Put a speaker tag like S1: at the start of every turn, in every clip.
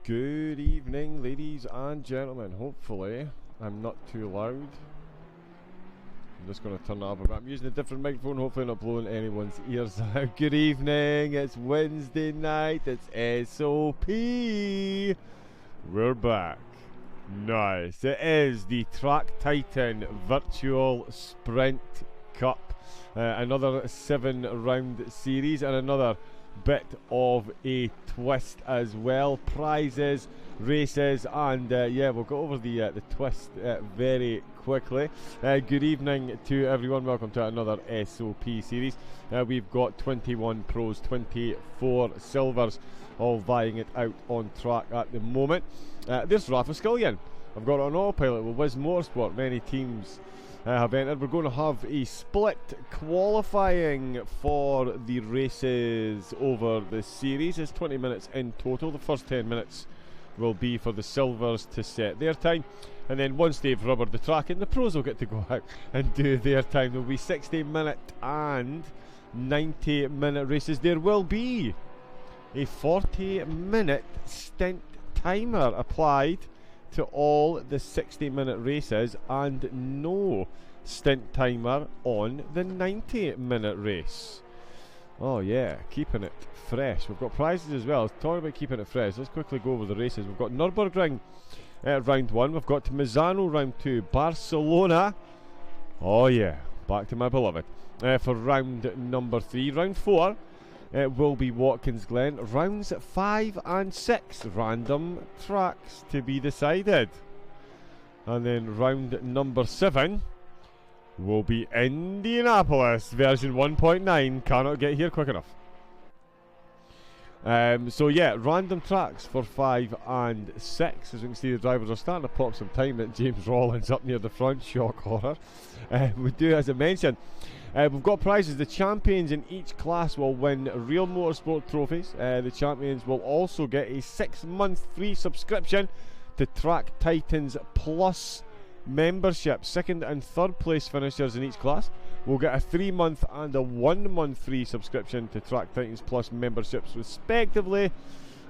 S1: Good evening, ladies and gentlemen. Hopefully, I'm not too loud. I'm just going to turn that up a bit. I'm using a different microphone, hopefully not blowing anyone's ears out. Good evening, it's Wednesday night, it's SOP. We're back. Nice. It is the Track Titan Virtual Sprint Cup. Another 7-round series and another bit of a twist as well. Prizes, races, and yeah, we'll go over the twist very quickly. Good evening to everyone. Welcome to another SOP series. We've got 21 pros, 24 silvers, all vying it out on track at the moment. There's Rafa Scullion. I've got it on autopilot with SOP Motorsport. Many teams have entered. We're going to have a split qualifying for the races over the series. It's 20 minutes in total. The first 10 minutes will be for the silvers to set their time, and then once they've rubbered the track in, the pros will get to go out and do their time. There will be 60-minute and 90-minute races. There will be a 40-minute stint timer applied to all the 60-minute races and no stint timer on the 90-minute race. Oh yeah, keeping it fresh. We've got prizes as well. Talking about keeping it fresh, let's quickly go over the races. We've got Nurburgring round 1, we've got Misano round 2, Barcelona, oh yeah, back to my beloved, for round number 3. Round 4 will be Watkins Glen. Rounds 5 and 6, random tracks to be decided. And then round number 7 will be Indianapolis, version 1.9. Cannot get here quick enough. So yeah, random tracks for 5 and 6. As we can see, the drivers are starting to pop some time at James Rollins up near the front. Shock horror. We do, as I mentioned, we've got prizes. The champions in each class will win real motorsport trophies. The champions will also get a 6-month free subscription to Track Titans Plus membership. Second and third place finishers in each class will get a 3-month and a 1-month free subscription to Track Titans Plus memberships respectively,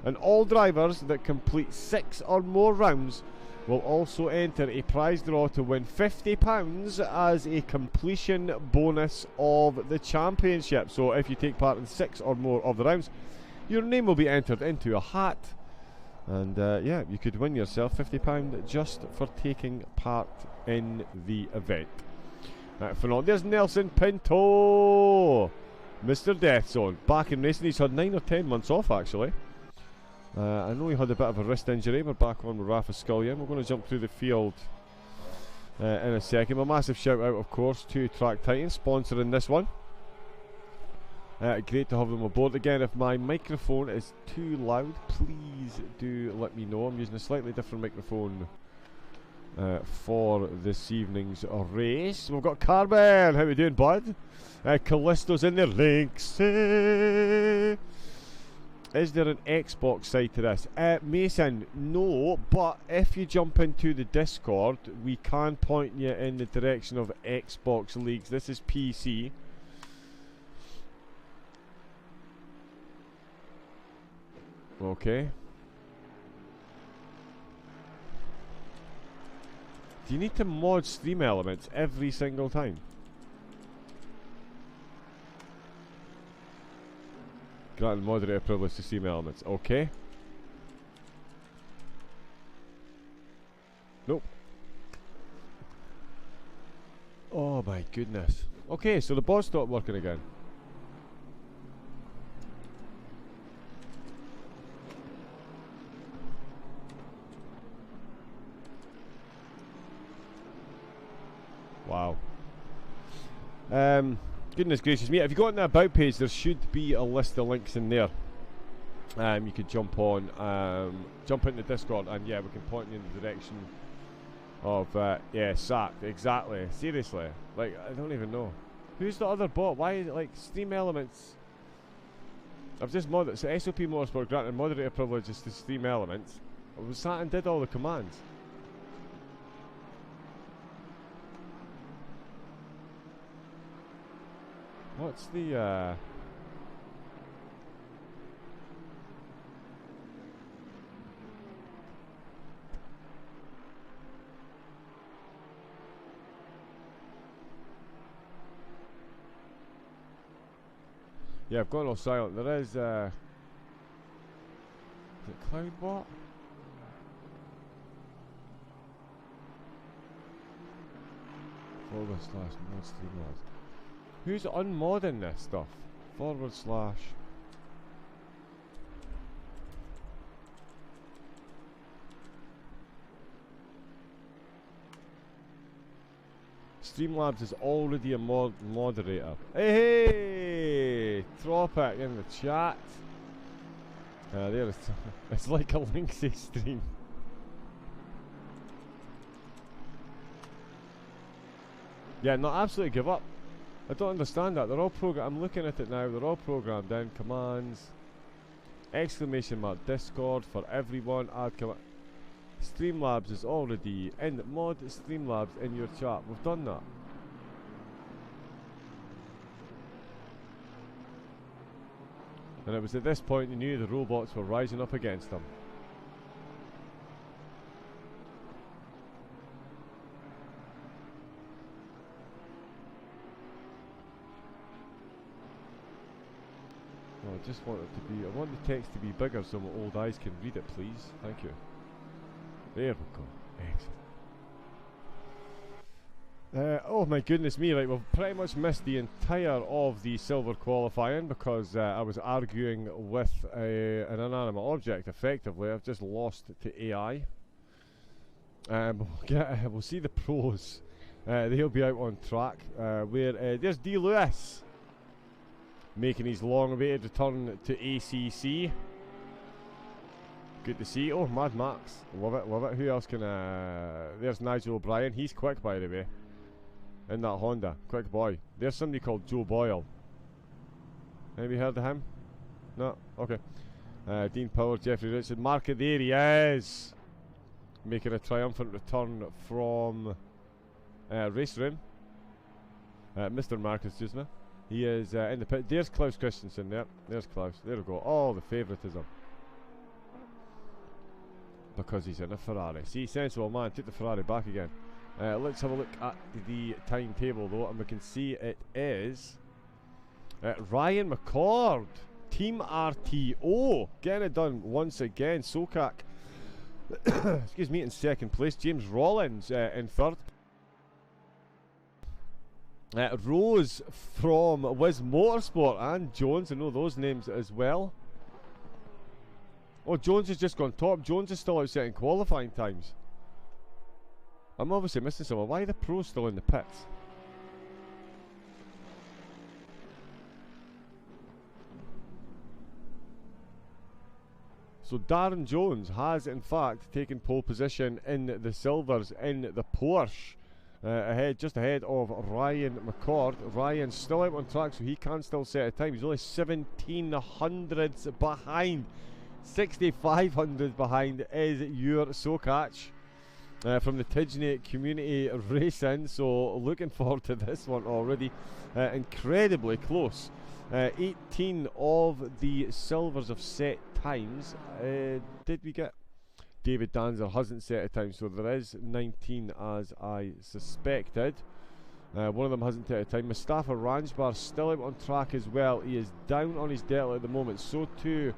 S1: and all drivers that complete 6 or more rounds will also enter a prize draw to win £50 as a completion bonus of the championship. So if you take part in 6 or more of the rounds, your name will be entered into a hat, and yeah, you could win yourself £50 just for taking part in the event. For now, there's Nelson Pinto, Mr. Death Zone, back in racing. He's had 9 or 10 months off actually. I know he had a bit of a wrist injury. We're back on with Rafa Scullion. We're going to jump through the field in a second. A massive shout out, of course, to Track Titans sponsoring this one. Great to have them aboard. Again, if my microphone is too loud, please do let me know. I'm using a slightly different microphone for this evening's race. We've got Carbon. How we doing, bud? Callisto's in there. Links. Is there an Xbox side to this? Mason, no, but if you jump into the Discord, we can point you in the direction of Xbox leagues. This is PC. Okay. Do you need to mod stream elements every single time? Granted moderator privilege to stream elements. Okay. Nope. Oh my goodness. Okay, so the bot stopped working again. Wow. Goodness gracious me. If you go on the about page, there should be a list of links in there. You could jump on, jump into Discord, and yeah, we can point you in the direction of, yeah, SAC, exactly. Seriously, like, I don't even know. Who's the other bot? Why is it like Stream Elements? I've just modded, so SOP Motorsport granted moderator privileges to Stream Elements. I was sat and did all the commands. What's the, Yeah, I've gone all silent. There is, is it Cloudbot? /mod Streamlabs. Who's unmodding this stuff? / Streamlabs is already a moderator. Hey, Tropic in the chat. There it's like a Linksy stream. Yeah, no, absolutely give up. I don't understand that. They're all I'm looking at it now. They're all programmed in. Commands. ! Discord for everyone. Add command. Streamlabs is already in. Mod Streamlabs in your chat. We've done that. And it was at this point you knew the robots were rising up against them. Well, I just want it to be, I want the text to be bigger so my old eyes can read it, please. Thank you. There we go. Excellent. Oh my goodness me, right, we've pretty much missed the entire of the silver qualifying because I was arguing with an inanimate object, effectively. I've just lost to AI. We'll see the pros. They'll be out on track. There's D. Lewis making his long-awaited return to ACC. Good to see. Oh, Mad Max. Love it, love it. Who else can... there's Nigel O'Brien. He's quick, by the way. In that Honda. Quick boy. There's somebody called Joe Boyle. Have you heard of him? No? Okay. Dean Power, Jeffrey Richard. Mark it, there he is. Making a triumphant return from race room. Mr. Marcus Jusna. He is in the pit. There's Klaus Christensen there. There's Klaus. There we go. Oh, the favouritism. Because he's in a Ferrari. See, sensible man. Took the Ferrari back again. Let's have a look at the timetable though, and we can see it is Ryan McCord, Team RTO, getting it done once again. Sokak, excuse me, in second place. James Rollins in third. Rose from SOP Motorsport and Jones, I know those names as well. Oh, Jones has just gone top. Jones is still out setting qualifying times. I'm obviously missing someone. Why are the pros still in the pits? So Darren Jones has in fact taken pole position in the silvers in the Porsche. Just ahead of Ryan McCord. Ryan's still out on track, so he can still set a time. He's only 1700ths behind. 6500 behind is your Sokach from the Tidgney Community Racing. So looking forward to this one already. Incredibly close. 18 of the silvers of set times. Did we get... David Danzer hasn't set a time, so there is 19 as I suspected. One of them hasn't set a time. Mustafa Ranjbar still out on track as well. He is down on his delta at the moment. So too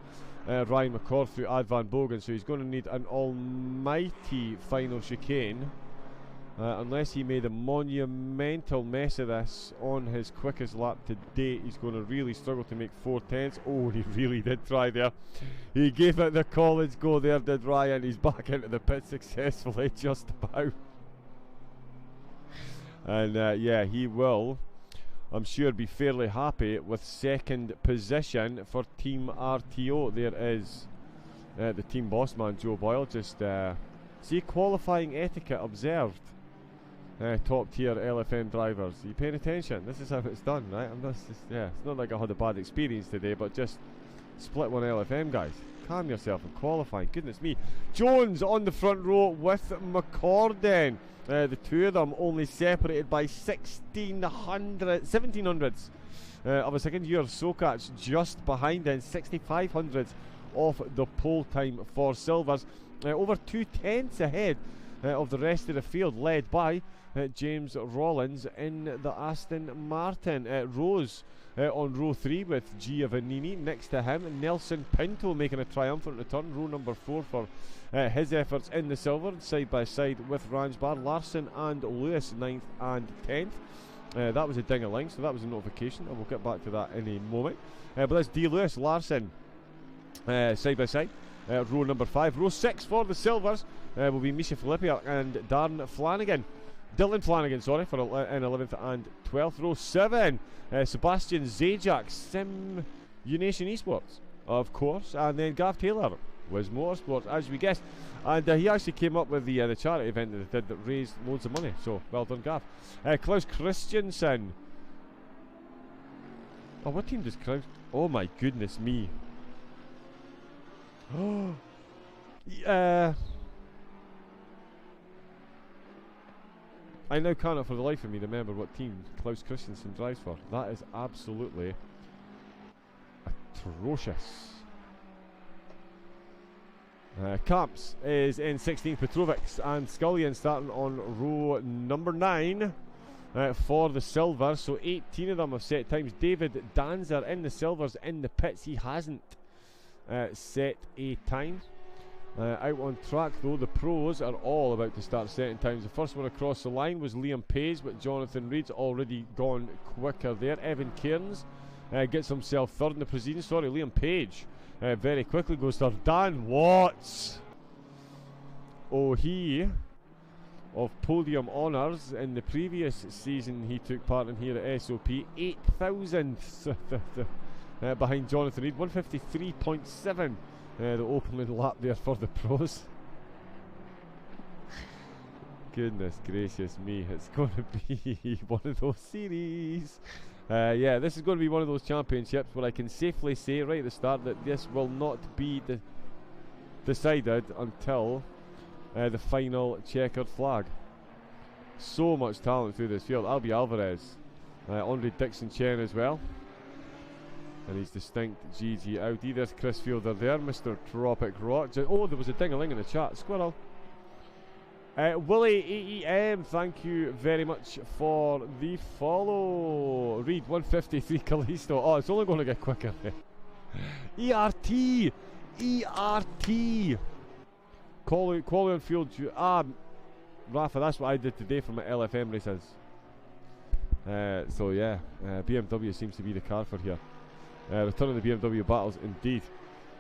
S1: Ryan McCord through Advan Bogan, so he's going to need an almighty final chicane. Unless he made a monumental mess of this on his quickest lap to date, he's going to really struggle to make 4/10. Oh, he really did try there. He gave it the college go there, did Ryan. He's back into the pit successfully, just about. And yeah, he will, I'm sure, be fairly happy with second position for Team RTO. There is the team boss man, Joe Boyle. Just see, qualifying etiquette observed. Top tier LFM drivers. Are you paying attention? This is how it's done, right? Yeah, it's not like I had a bad experience today, but just split one LFM, guys. Calm yourself in qualifying. Goodness me. Jones on the front row with McCord then. The two of them only separated by 1700ths of a second. Year Sokach just behind then, 6500ths off the pole time for silvers. Over 2/10 ahead of the rest of the field, led by James Rollins in the Aston Martin. Rose on row 3 with Giovannini next to him. Nelson Pinto making a triumphant return, row number 4 for his efforts in the silver, side by side with Ransbar. Larson and Lewis 9th and 10th. That was a ding-a-ling, so that was a notification, and we'll get back to that in a moment. But that's D. Lewis, Larson, side by side. Row number 5. Row 6 for the silvers will be Misha Filippi and Darren Flanagan. Dylan Flanagan, sorry, for in 11th and 12th. Row 7, Sebastian Zajac, Sim Unation Esports, of course. And then Gav Taylor was Motorsport, as we guessed. And he actually came up with the charity event that they did that raised loads of money. So, well done, Gav. Klaus Christiansen. Oh, what team does Klaus... Oh my goodness me. Oh, I now cannot for the life of me remember what team Klaus Christensen drives for. That is absolutely atrocious. Camps is in 16th, Petrovics and Scullion starting on row number 9 for the silver. So 18 of them have set times. David Danzer in the silvers in the pits. He hasn't set a time. Out on track though, the pros are all about to start setting times. The first one across the line was Liam Page, but Jonathan Reed's already gone quicker there. Evan Cairns gets himself third in the proceedings. Sorry, Liam Page very quickly goes third. Dan Watts, oh, he of podium honours in the previous season he took part in here at SOP, 8,000th behind Jonathan Reed, 153.7. The opening lap there for the pros. Goodness gracious me, it's going to be one of those series. Yeah, this is going to be one of those championships where I can safely say right at the start that this will not be decided until the final checkered flag. So much talent through this field. Albie Alvarez, Andre Dixon Chen as well. And he's distinct GG Audi. There's Chris Fielder there, Mr. Tropic Rock. Oh, there was a ding-a-ling in the chat. Squirrel. Willie AEM, thank you very much for the follow. Reed 153 Callisto. Oh, it's only going to get quicker. ERT. Quality on field. Rafa, that's what I did today for my LFM races. So yeah, BMW seems to be the car for here. Return of the BMW battles indeed.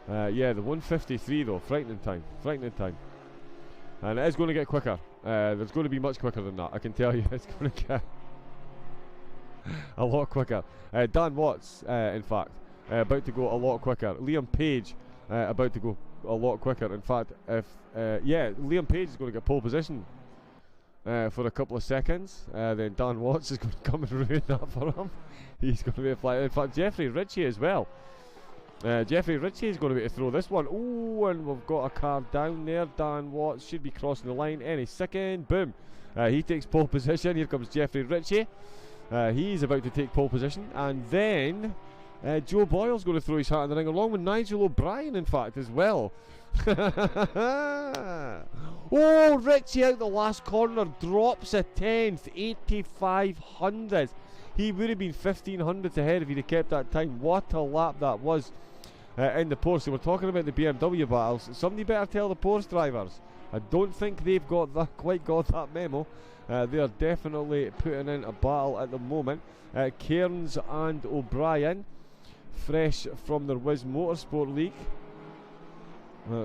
S1: Yeah, the 153 though, frightening time. And it is going to get quicker. There's going to be much quicker than that, I can tell you. It's going to get a lot quicker. Dan Watts, in fact, about to go a lot quicker. Liam Page, about to go a lot quicker. In fact, yeah, Liam Page is going to get pole position for a couple of seconds. Then Dan Watts is going to come and ruin that for him. He's going to be a fly. In fact, Jeffrey Ritchie as well. Jeffrey Ritchie is going to be to throw this one. Oh, and we've got a car down there. Dan Watts should be crossing the line any second. Boom. He takes pole position. Here comes Jeffrey Ritchie. He's about to take pole position. And then Joe Boyle's going to throw his hat in the ring, along with Nigel O'Brien, in fact, as well. Oh, Ritchie out the last corner, drops a 10th, 8,500. He would have been 1,500 ahead if he'd have kept that time. What a lap that was in the Porsche. So we're talking about the BMW battles. Somebody better tell the Porsche drivers. I don't think they've quite got that memo. They are definitely putting in a battle at the moment. Cairns and O'Brien, fresh from their Wiz Motorsport League,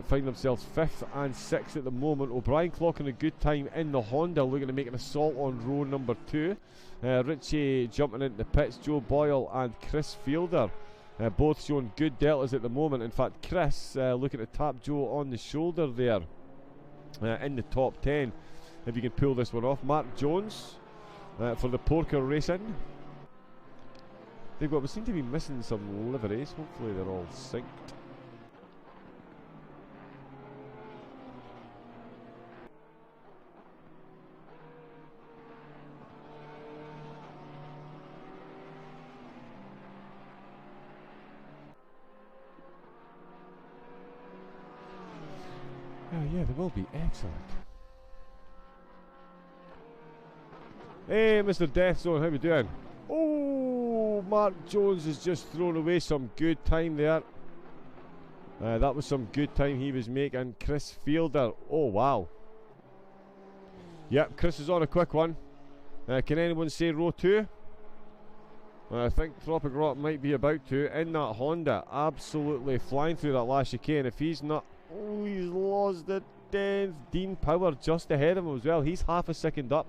S1: find themselves 5th and 6th at the moment. O'Brien clocking a good time in the Honda, looking to make an assault on row number 2. Ritchie jumping into the pits. Joe Boyle and Chris Fielder both showing good deltas at the moment. In fact, Chris looking to tap Joe on the shoulder there in the top 10, if you can pull this one off. Mark Jones for the Porker Racing. We seem to be missing some liveries. Hopefully they're all synced. Yeah, they will be. Excellent. Hey, Mr. Death Zone, how we doing? Oh, Mark Jones has just thrown away some good time there. That was some good time he was making. Chris Fielder, oh wow. Yep, Chris is on a quick one. Can anyone say row 2? I think Tropic Rock might be about to. In that Honda, absolutely flying through that last chicane. If he's not... Oh, he's lost the 10th. Dean Power just ahead of him as well. He's half a second up.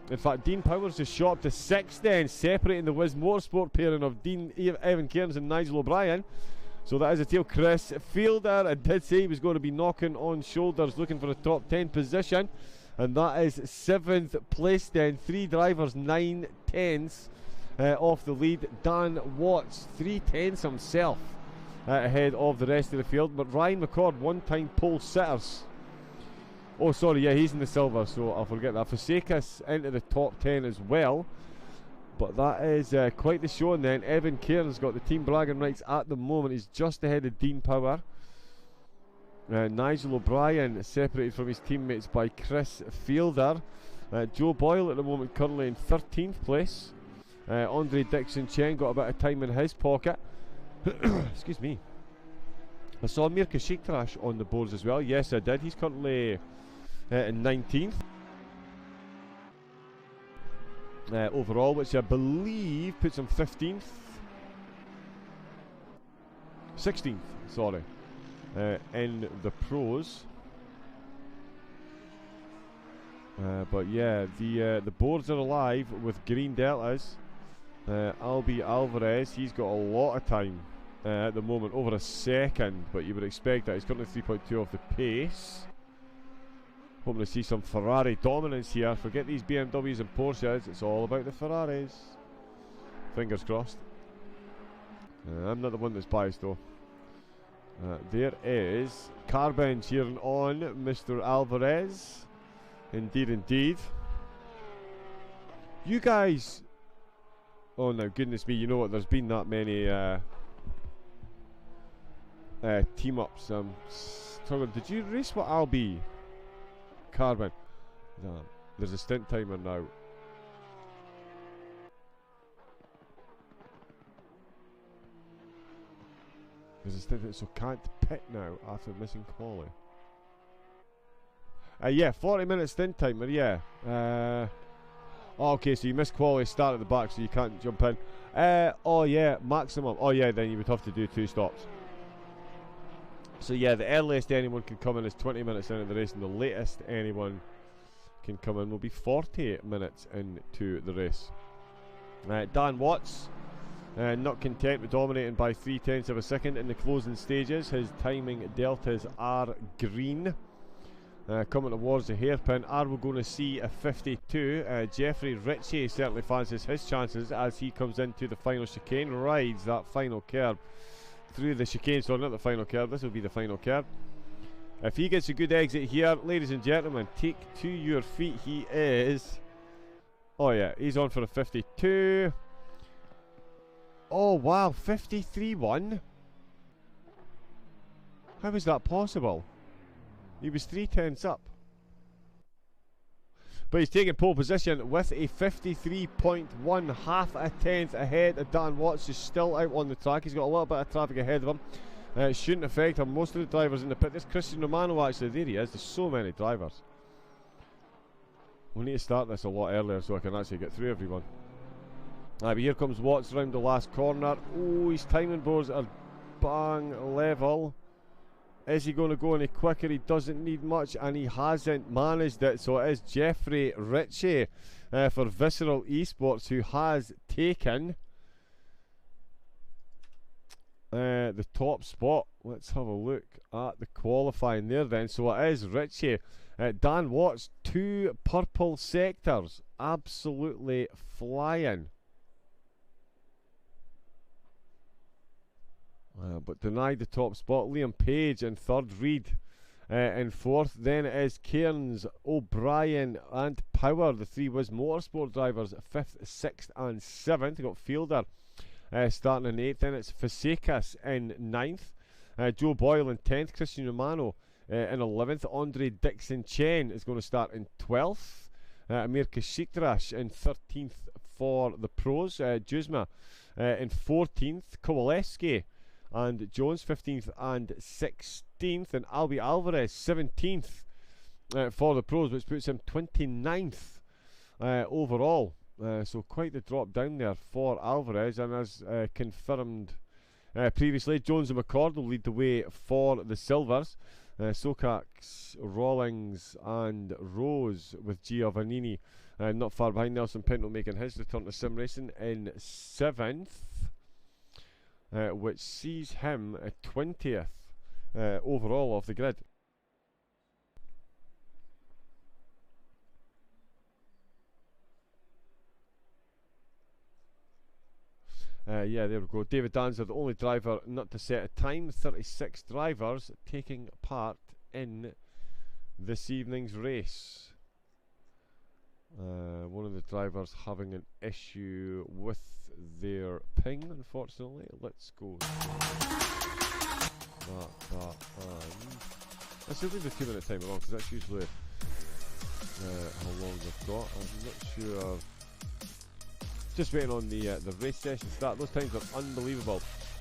S1: In fact, Dean Powers just shot up to 6th then, separating the Wiz Motorsport pairing of Evan Cairns and Nigel O'Brien. So that is a tail. Chris Fielder, I did say he was going to be knocking on shoulders, looking for a top 10 position. And that is 7th place then. 3 drivers, 9 tenths off the lead. Dan Watts, 3 tenths himself ahead of the rest of the field. But Ryan McCord, one-time pole sitters. Oh, sorry, yeah, he's in the silver, so I'll forget that. Fasekas into the top 10 as well. But that is quite the show. And then Evan Cairns got the team bragging rights at the moment. He's just ahead of Dean Power. Nigel O'Brien separated from his teammates by Chris Fielder. Joe Boyle at the moment currently in 13th place. Andre Dixon Chen got a bit of time in his pocket. Excuse me. I saw Mirka Sheiktrash on the boards as well. Yes, I did. He's currently in 19th. Overall, which I believe puts him 15th. 16th, sorry. In the pros. But yeah, the boards are alive with green deltas. Albi Alvarez, he's got a lot of time at the moment, over a second, but you would expect that. He's currently 3.2 off the pace. Hoping to see some Ferrari dominance here. Forget these BMWs and Porsches, it's all about the Ferraris. Fingers crossed. I'm not the one that's biased though. There is Carbon cheering on Mr. Alvarez. Indeed, indeed. You guys... Oh no, goodness me, you know what, there's been that many team-ups. Did you race what Albi? Carbon. No, there's a stint timer now. There's a stint, so can't pit now after missing quali. Yeah, 40-minute stint timer, yeah. Oh, okay, so you missed quali, start at the back, so you can't jump in. Oh yeah, maximum. Oh yeah, then you would have to do 2 stops. So yeah, the earliest anyone can come in is 20 minutes into the race, and the latest anyone can come in will be 40 minutes into the race. Dan Watts, not content with dominating by 3/10 of a second in the closing stages. His timing deltas are green. Coming towards the hairpin, are we going to see a 52? Jeffrey Ritchie certainly fancies his chances as he comes into the final chicane, rides that final curve through the chicane. So not the final curve, this will be the final curve. If he gets a good exit here, ladies and gentlemen, take to your feet. He is... Oh yeah, he's on for a 52. Oh wow, 53-1. How is that possible? He was 3/10 up. But he's taking pole position with a 53.1, half a tenth ahead of Dan Watts, who's still out on the track. He's got a little bit of traffic ahead of him. It shouldn't affect him. Most of the drivers in the pit. There's Christian Romano actually, there he is. There's so many drivers. We need to start this a lot earlier so I can actually get through everyone. But here comes Watts round the last corner. Oh, his timing boards are bang level. Is he going to go any quicker? He doesn't need much, and he hasn't managed it. So it is Jeffrey Ritchie for Visceral Esports who has taken the top spot. Let's have a look at the qualifying there then. So it is Ritchie. Dan Watts, 2 purple sectors. Absolutely flying. But denied the top spot. Liam Page in 3rd, Reed in 4th. Then it is Cairns, O'Brien and Power, the 3 Wiz Motorsport drivers, 5th, 6th and 7th. Got Fielder starting in 8th. Then it's Fasekas in 9th. Joe Boyle in 10th. Christian Romano in 11th. Andre Dixon Chen is going to start in 12th. Amir Kashikdrash in 13th for the pros. Juzma in 14th. Kowaleski and Jones 15th and 16th. And Albi Alvarez 17th for the pros, which puts him 29th overall. So quite the drop down there for Alvarez. And as confirmed previously, Jones and McCord will lead the way for the silvers. Sokax, Rawlings and Rose with Giovannini not far behind. Nelson Pinto making his return to sim racing in 7th, which sees him 20th overall off the grid. Yeah, there we go. David Danzer, the only driver not to set a time. 36 drivers taking part in this evening's race. One of the drivers having an issue with their ping, unfortunately. Let's go. Let's leave the 2 minute timer on, because that's usually how long they've got. I'm not sure. Just waiting on the race session start. Those times are unbelievable.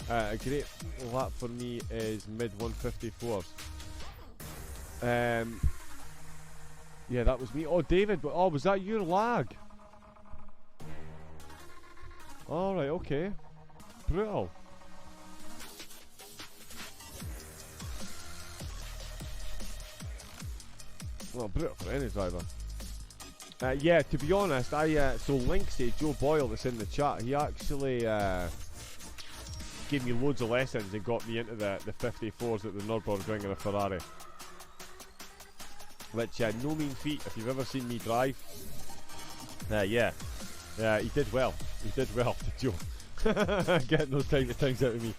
S1: A great lap for me is mid 154s. Yeah, that was me. Oh, David. Oh, was that your lag? Alright, okay. Brutal. Well, brutal for any driver. Yeah, to be honest, so Linksy, Joe Boyle that's in the chat, he actually gave me loads of lessons and got me into the 54s at the Nurburgring in a Ferrari. Which, no mean feat if you've ever seen me drive. Yeah, he did well. He did well, Joe. Getting those type of things out of me.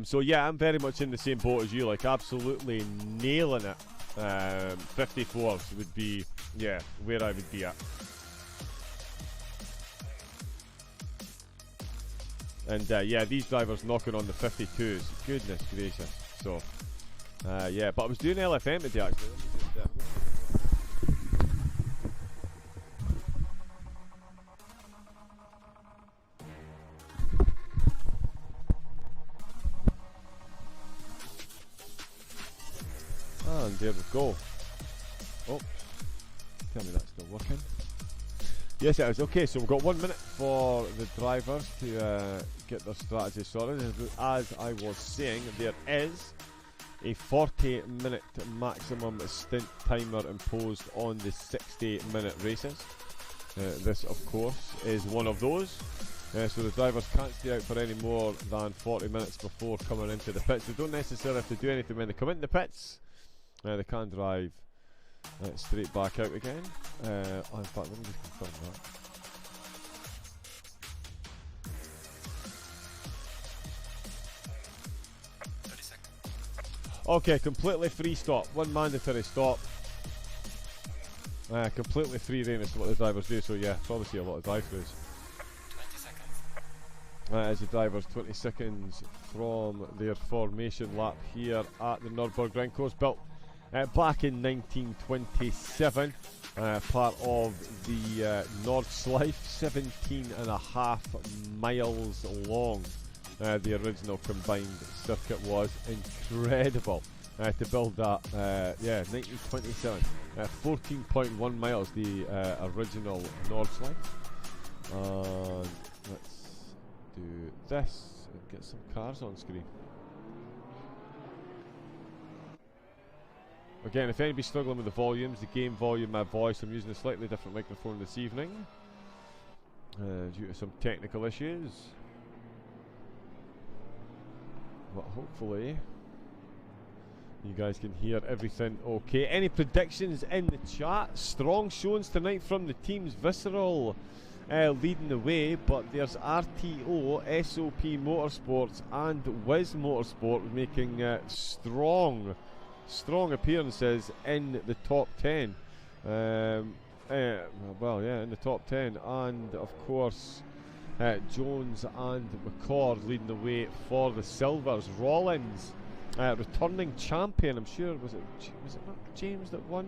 S1: So yeah, I'm very much in the same boat as you, like absolutely nailing it. 54s would be, yeah, where I would be at. And yeah, these drivers knocking on the 52s, goodness gracious. So yeah, but I was doing LFM today actually. And there we go. Oh, tell me that's still working. Yes, it is. Okay, so we've got 1 minute for the drivers to get their strategy sorted. As I was saying, there is a 40-minute maximum stint timer imposed on the 60-minute races. This, of course, is one of those. So the drivers can't stay out for any more than 40 minutes before coming into the pits. They don't necessarily have to do anything when they come into the pits. They can drive straight back out again. Oh, in fact, let me just confirm that. 30 seconds. Okay, completely free stop. One mandatory stop. Completely free rein is what the drivers do, so yeah, probably see a lot of drive-throughs. 20 seconds. As the drivers 20 seconds from their formation lap here at the Nurburgring course, built back in 1927, part of the Nordschleife, 17.5 miles long. The original combined circuit was incredible to build that. Yeah, 1927, 14.1 miles, the original Nordschleife. Let's do this and get some cars on screen. Again, if anybody's struggling with the volumes, the game volume, my voice, I'm using a slightly different microphone this evening due to some technical issues. But hopefully you guys can hear everything okay. Any predictions in the chat? Strong showings tonight from the teams. Visceral leading the way, but there's RTO, SOP Motorsports and Wiz Motorsport making strong appearances in the top 10. Well, yeah, in the top 10, and of course Jones and McCord leading the way for the silvers. Rollins returning champion. I'm sure was it not James that won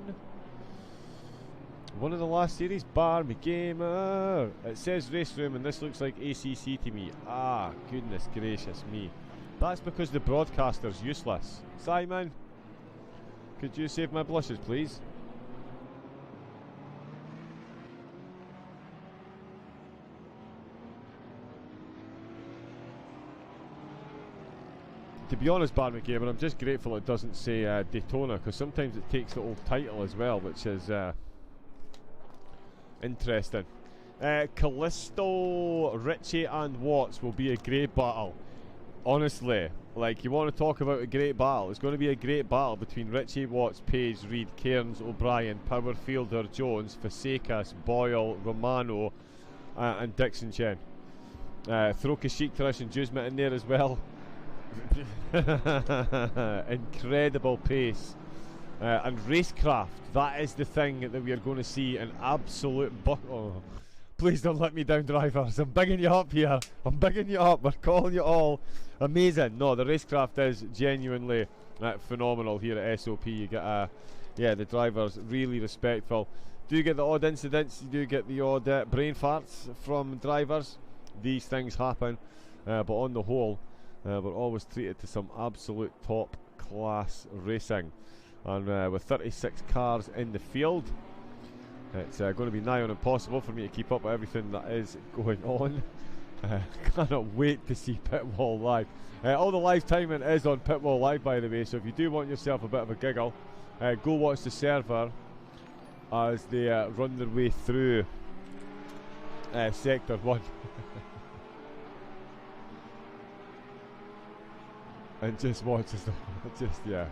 S1: one of the last series? Barmy Gamer. It says race room, and this looks like ACC to me. Ah, goodness gracious me! That's because the broadcaster's useless. Simon, could you save my blushes, please? To be honest, Barmy Gamer, I'm just grateful it doesn't say Daytona, because sometimes it takes the old title as well, which is interesting. Callisto, Ritchie and Watts will be a great battle. Honestly, like, you want to talk about a great battle, it's going to be a great battle between Ritchie, Watts, Page, Reed, Cairns, O'Brien, Powerfielder, Jones, Facekas, Boyle, Romano and Dixon Chen. Throw Kashik, Trish and Juzma in there as well. Incredible pace and racecraft. That is the thing that we are going to see an absolute oh, please don't let me down, drivers. I'm bigging you up here. I'm bigging you up. We're calling you all amazing. No, the racecraft is genuinely phenomenal here at SOP. You get yeah, the drivers really respectful. Do you get the odd incidents, you do get the odd brain farts from drivers. These things happen, but on the whole, we're always treated to some absolute top class racing. And with 36 cars in the field, it's going to be nigh on impossible for me to keep up with everything that is going on. Cannot wait to see Pitwall Live. All the live timing is on Pitwall Live, by the way, so if you do want yourself a bit of a giggle, go watch the server as they run their way through Sector 1. And just watch as yeah.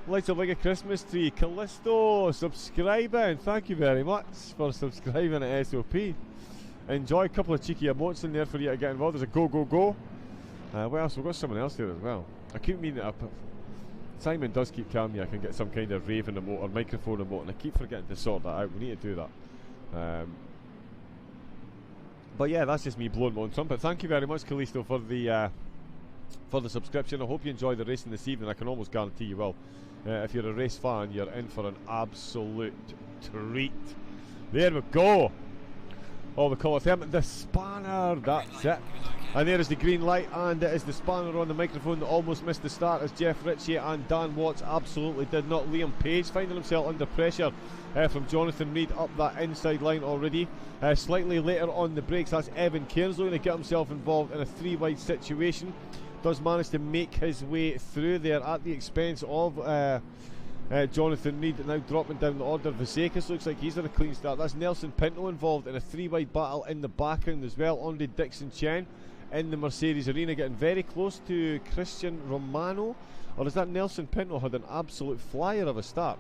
S1: Lights up like a Christmas tree. Callisto subscribing. Thank you very much for subscribing at SOP. Enjoy. A couple of cheeky emotes in there for you to get involved. There's a go, go, go. What else? We've got someone else there as well. I keep meaning up. Simon does keep telling me I can get some kind of raving emote or microphone emote, and I keep forgetting to sort that out. We need to do that. But yeah, that's just me blowing my own trumpet. Thank you very much, Callisto, for the subscription. I hope you enjoy the racing this evening. I can almost guarantee you will. If you're a race fan, you're in for an absolute treat. There we go. Oh, the colour them. The spanner. That's it. And there is the green light, and it is the spanner on the microphone that almost missed the start, as Jeff Ritchie and Dan Watts absolutely did not. Liam Page finding himself under pressure from Jonathan Reed up that inside line already. Slightly later on the brakes, that's Evan Cairns looking to get himself involved in a 3-wide situation. Does manage to make his way through there at the expense of Jonathan Reed, now dropping down the order. Vasekas looks like he's done a clean start. That's Nelson Pinto involved in a 3-wide battle in the background as well. Andre Dixon Chen in the Mercedes arena, getting very close to Christian Romano. Or is that Nelson Pinto? Had an absolute flyer of a start.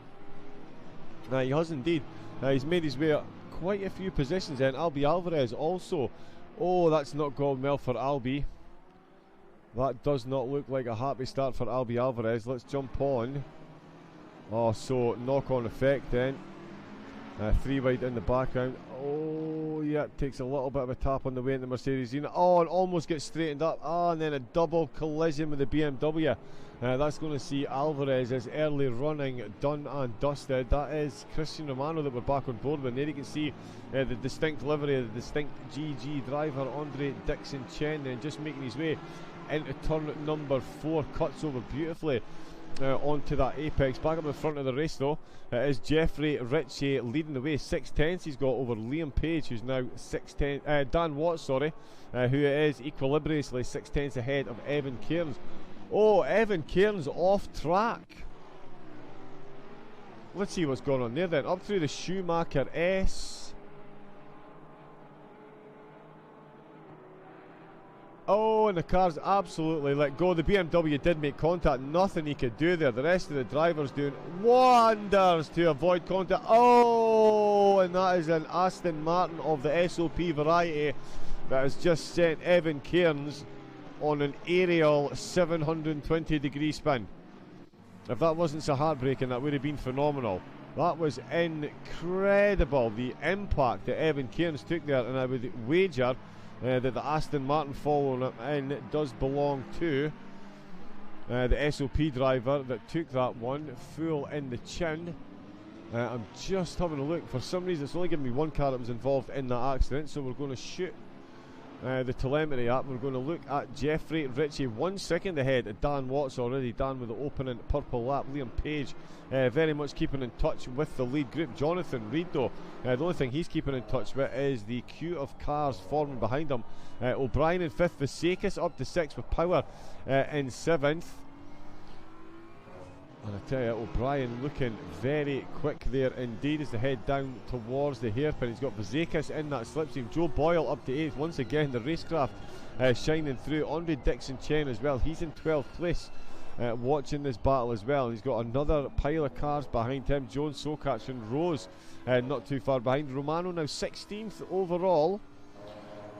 S1: He has indeed. He's made his way up quite a few positions in. Albi Alvarez also. Oh, that's not gone well for Albi. That does not look like a happy start for Albi Alvarez. Let's jump on. Oh, so knock-on effect then. 3-wide in the background. Oh, yeah, takes a little bit of a tap on the way into Mercedes. Oh, and almost gets straightened up. Oh, and then a double collision with the BMW. That's going to see Alvarez's early running done and dusted. That is Christian Romano that we're back on board with. There you can see the distinct livery of the distinct GG driver, Andre Dixon Chen, then just making his way into turn number 4, cuts over beautifully onto that apex. Back up in front of the race though is Jeffrey Ritchie leading the way, 6/10 he's got over Liam Page, who's now 6/10 Dan Watts, sorry, who is equilibriously 6/10 ahead of Evan Cairns. Oh, Evan Cairns off track. Let's see what's going on there then. Up through the Schumacher S. Oh, and the car's absolutely let go. The BMW did make contact. Nothing he could do there. The rest of the drivers doing wonders to avoid contact. Oh, and that is an Aston Martin of the SOP variety that has just sent Evan Cairns on an aerial 720-degree spin. If that wasn't so heartbreaking, that would have been phenomenal. That was incredible, the impact that Evan Cairns took there, and I would wager that the Aston Martin following him in does belong to the SOP driver that took that one, full in the chin. I'm just having a look. For some reason, it's only giving me one car that was involved in that accident, so we're going to shoot the telemetry up. We're going to look at Jeffrey Ritchie 1 second ahead of Dan Watts already. Dan with the opening purple lap. Liam Page very much keeping in touch with the lead group. Jonathan Reed though, the only thing he's keeping in touch with is the queue of cars forming behind him. O'Brien in 5th, Vasakis up to 6th with Power in 7th. And I tell you, O'Brien looking very quick there indeed as they head down towards the hairpin. He's got Vasakis in that slipstream. Joe Boyle up to 8th. Once again, the racecraft shining through. Andre Dixon Chen as well. He's in 12th place watching this battle as well. He's got another pile of cars behind him. Jones, Sokach and Rose not too far behind. Romano now 16th overall,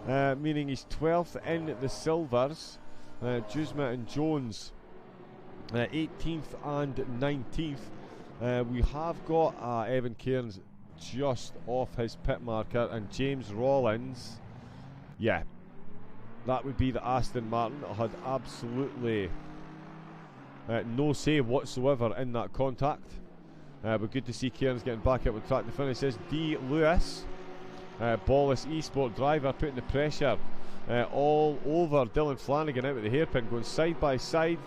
S1: meaning he's 12th in the silvers. Juzma and Jones 18th and 19th. We have got Evan Cairns just off his pit marker, and James Rollins, yeah, that would be the Aston Martin. It had absolutely no say whatsoever in that contact. But good to see Cairns getting back up with track to finish. This D. Lewis, Bollis Esport driver, putting the pressure all over Dylan Flanagan out at the hairpin, going side by side,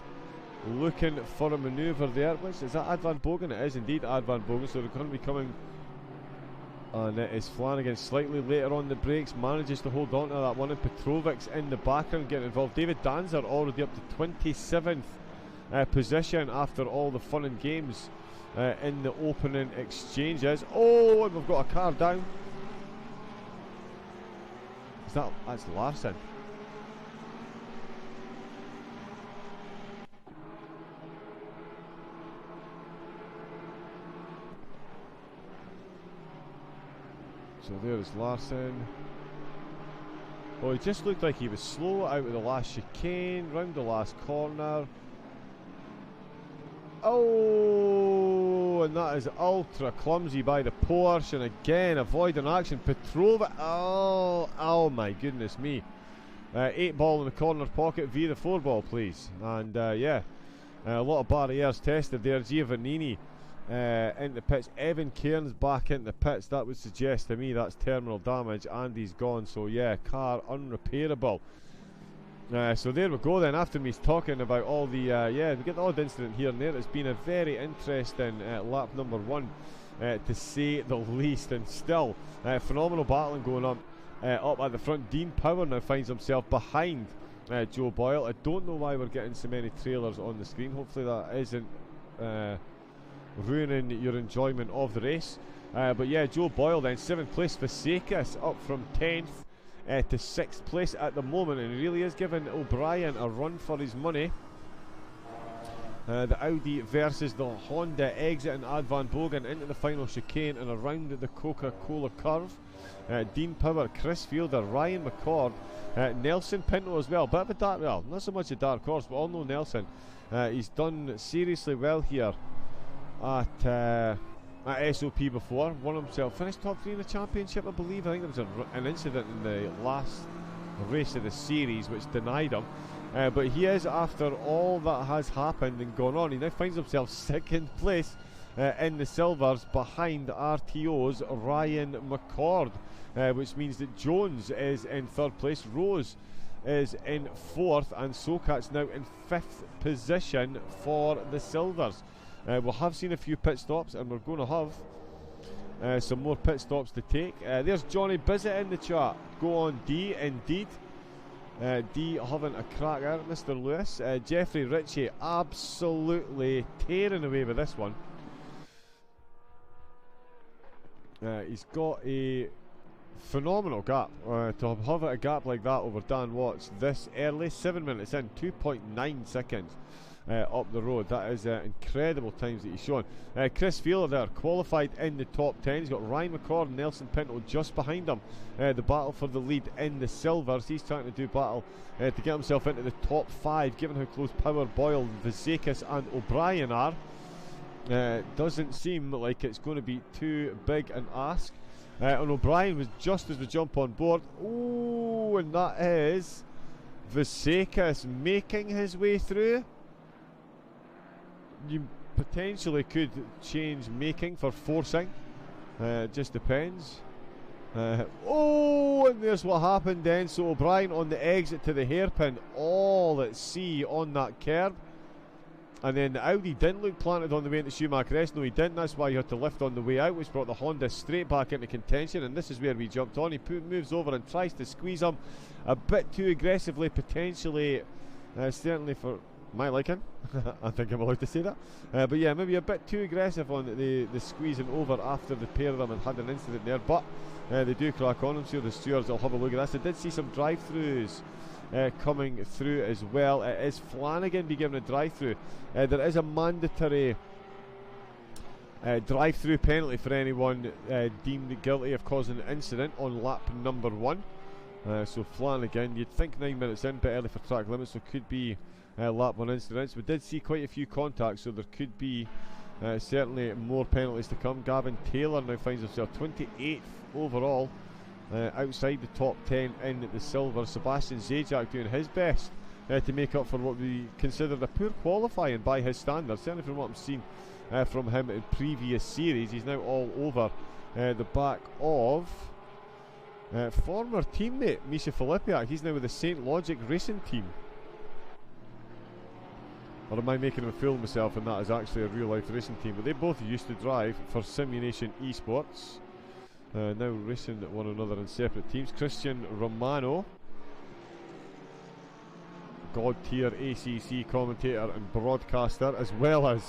S1: looking for a manoeuvre there. Which is that Advan Bogan? It is indeed Advan Bogan, so they're going to be coming. And it is Flanagan slightly later on the brakes, manages to hold on to that one, and Petrovic's in the background getting involved. David Danzer already up to 27th position after all the fun and games in the opening exchanges. Oh, and we've got a car down. That's Larson. So there's Larson. Oh, he just looked like he was slow out of the last chicane, round the last corner. Oh, and that is ultra clumsy by the Porsche, and again avoiding action. Petrova, oh my goodness me. 8 ball in the corner pocket via the 4 ball, please. And yeah, a lot of barriers tested there. Giovannini into pits. Evan Cairns back into pits. That would suggest to me that's terminal damage, and he's gone. So yeah, car unrepairable. So there we go then. After me talking about all the yeah, we get the odd incident here and there. It's been a very interesting lap number 1 to say the least, and still phenomenal battling going on up at the front. Dean Power now finds himself behind Joe Boyle. I don't know why we're getting so many trailers on the screen. Hopefully that isn't ruining your enjoyment of the race. But yeah, Joe Boyle then 7th place. Vasakis up from 10th to 6th place at the moment, and he really is giving O'Brien a run for his money. The Audi versus the Honda exiting Advan Bogan into the final chicane and around the Coca-Cola curve. Dean Power, Chris Fielder, Ryan McCord, Nelson Pinto as well. Bit of a dark, well, not so much a dark horse, but all know Nelson. He's done seriously well here at SOP before. Won himself, finished top 3 in the championship, I believe. I think there was an incident in the last race of the series which denied him. But he is, after all that has happened and gone on, he now finds himself 2nd place in the silvers behind RTO's Ryan McCord, which means that Jones is in 3rd place, Rose is in 4th, and Sokat's now in 5th position for the silvers. We'll have seen a few pit stops, and we're going to have some more pit stops to take. There's Johnny Bizzett in the chat. Go on, D, indeed. D having a crack at it, Mr. Lewis. Jeffrey Ritchie absolutely tearing away with this one. He's got a phenomenal gap. To have a gap like that over Dan Watts this early, 7 minutes in, 2.9 seconds up the road. That is incredible times that he's shown. Chris Fielder there, qualified in the top 10. He's got Ryan McCord and Nelson Pinto just behind him. The battle for the lead in the silvers. He's trying to do battle to get himself into the top 5, given how close Power, Boyle, Vasakis and O'Brien are. Doesn't seem like it's going to be too big an ask. And O'Brien was just as we jump on board. Oh, and that is Vasakis making his way through. you potentially could change making for forcing. It just depends. Oh, and there's what happened then. So O'Brien on the exit to the hairpin, all at sea on that curb. And then the Audi didn't look planted on the way into Schumacher S. No, he didn't. That's why he had to lift on the way out, which brought the Honda straight back into contention. And this is where we jumped on. He moves over and tries to squeeze him a bit too aggressively, potentially, certainly for my liking. I think I'm allowed to say that. But yeah, maybe a bit too aggressive on the squeezing over after the pair of them had an incident there. But they do crack on. I'm sure the stewards will have a look at this. I did see some drive-throughs coming through as well. It is Flanagan be given a drive-through. There is a mandatory drive-through penalty for anyone deemed guilty of causing an incident on lap number 1. So Flanagan, you'd think 9 minutes in, bit early for track limits, so could be lap 1 incidents. We did see quite a few contacts, so there could be certainly more penalties to come. Gavin Taylor now finds himself 28th overall, outside the top 10 in the silver. Sebastian Zajac doing his best to make up for what we considered a poor qualifying by his standards, certainly from what I've seen from him in previous series. He's now all over the back of former teammate Misha Filipiak. He's now with the St. Logic Racing team. Or am I making a fool of myself and that is actually a real life racing team? But they both used to drive for Simulation Esports, now racing one another in separate teams. Christian Romano, god tier ACC commentator and broadcaster, as well as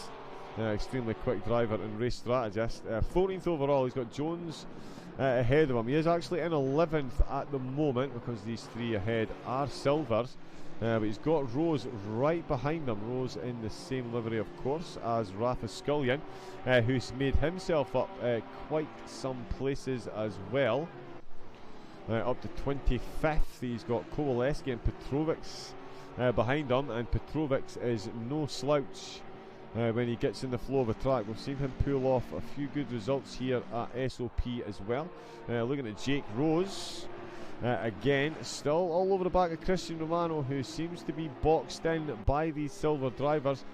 S1: extremely quick driver and race strategist. 14th overall. He's got Jones ahead of him. He is actually in 11th at the moment because these three ahead are silvers. But he's got Rose right behind him. Rose in the same livery, of course, as Rafa Scullion, who's made himself up quite some places as well. Up to 25th. He's got Kowaleski and Petrovics behind him, and Petrovics is no slouch when he gets in the flow of a track. We've seen him pull off a few good results here at SOP as well. Looking at Jake Rose. Again, still all over the back of Christian Romano, who seems to be boxed in by these silver drivers.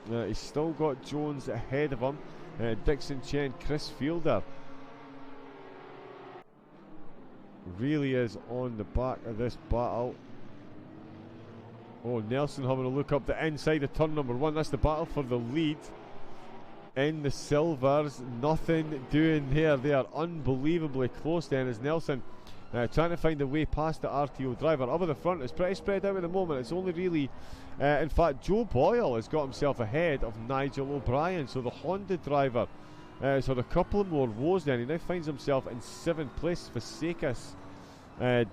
S1: He's still got Jones ahead of him. Dixon Chen, Chris Fielder really is on the back of this battle. Oh, Nelson having a look up the inside of turn number 1. That's the battle for the lead in the silvers. Nothing doing there. They are unbelievably close then as Nelson trying to find a way past the RTO driver. Up at the front, it's pretty spread out at the moment. It's only really, in fact, Joe Boyle has got himself ahead of Nigel O'Brien. So the Honda driver, so a couple more woes then. He now finds himself in 7th place. Fasekas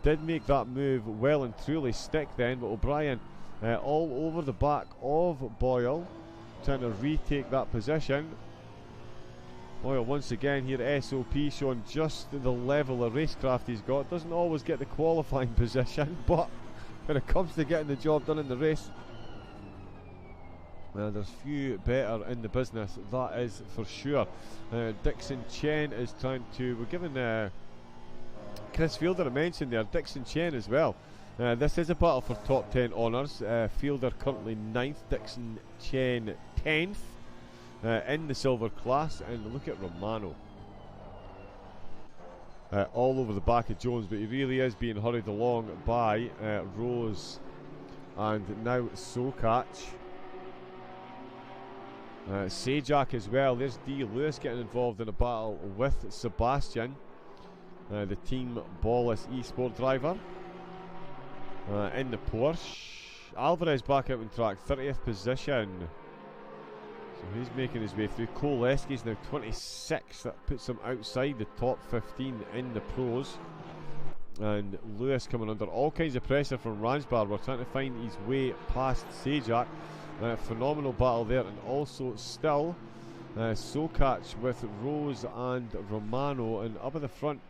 S1: did make that move well and truly stick then, but O'Brien all over the back of Boyle, trying to retake that position. Boyle once again here at SOP showing just the level of racecraft he's got. Doesn't always get the qualifying position, but when it comes to getting the job done in the race, there's few better in the business, that is for sure. Dixon Chen is trying to, we're giving Chris Fielder a mention there, Dixon Chen as well. This is a battle for top 10 honours. Fielder currently 9th, Dixon Chen 10th. In the silver class, and look at Romano all over the back of Jones, but he really is being hurried along by Rose and now Sokach. Sajak as well. There's D. Lewis getting involved in a battle with Sebastian, the Team Ballas eSport driver, in the Porsche. Alvarez back out on track, 30th position. So he's making his way through. Koleski's now 26. That puts him outside the top 15 in the pros. And Lewis coming under all kinds of pressure from Ransbar. We're trying to find his way past Sajak. Phenomenal battle there. And also still Sokach with Rose and Romano. And up at the front,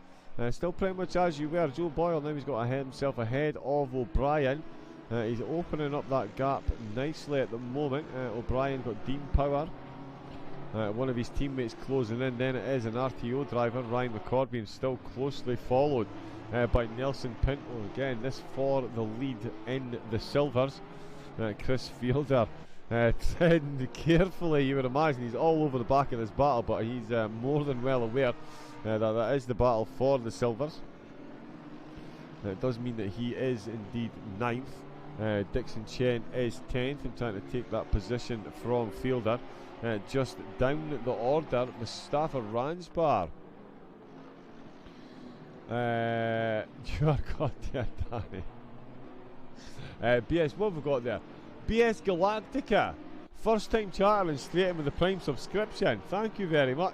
S1: still pretty much as you were. Joe Boyle now he's got himself ahead of O'Brien. He's opening up that gap nicely at the moment. O'Brien got Dean Power, one of his teammates closing in. Then it is an RTO driver, Ryan McCord, being still closely followed by Nelson Pinto. Again, this for the lead in the silvers. Chris Fielder Treading carefully, you would imagine. He's all over the back of this battle, but he's more than well aware that is the battle for the silvers. It does mean that he is indeed 9th. Dixon Chen is 10th and trying to take that position from Fielder. Just down the order, Mustafa Ransbar. You are goddamn Danny. BS, what have we got there? BS Galactica. First time chatter and straight in with the Prime subscription. Thank you very much.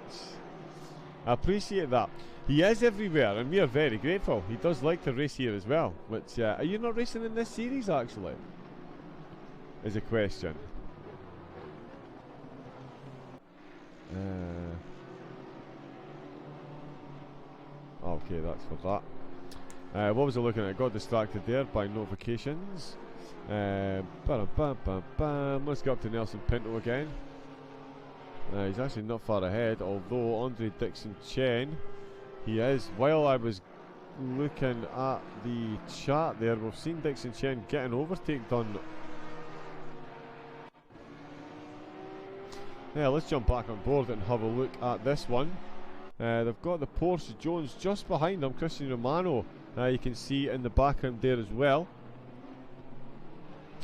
S1: I appreciate that. He is everywhere and we are very grateful. He does like to race here as well. Which, are you not racing in this series actually? Is a question. Okay, that's for that. What was I looking at? I got distracted there by notifications. Let's go up to Nelson Pinto again. He's actually not far ahead, although Andre Dixon Chen, he is. While I was looking at the chat there, we've seen Dixon Chen get an overtake done. Yeah, let's jump back on board and have a look at this one. They've got the Porsche Jones just behind them, Christian Romano. You can see in the background there as well.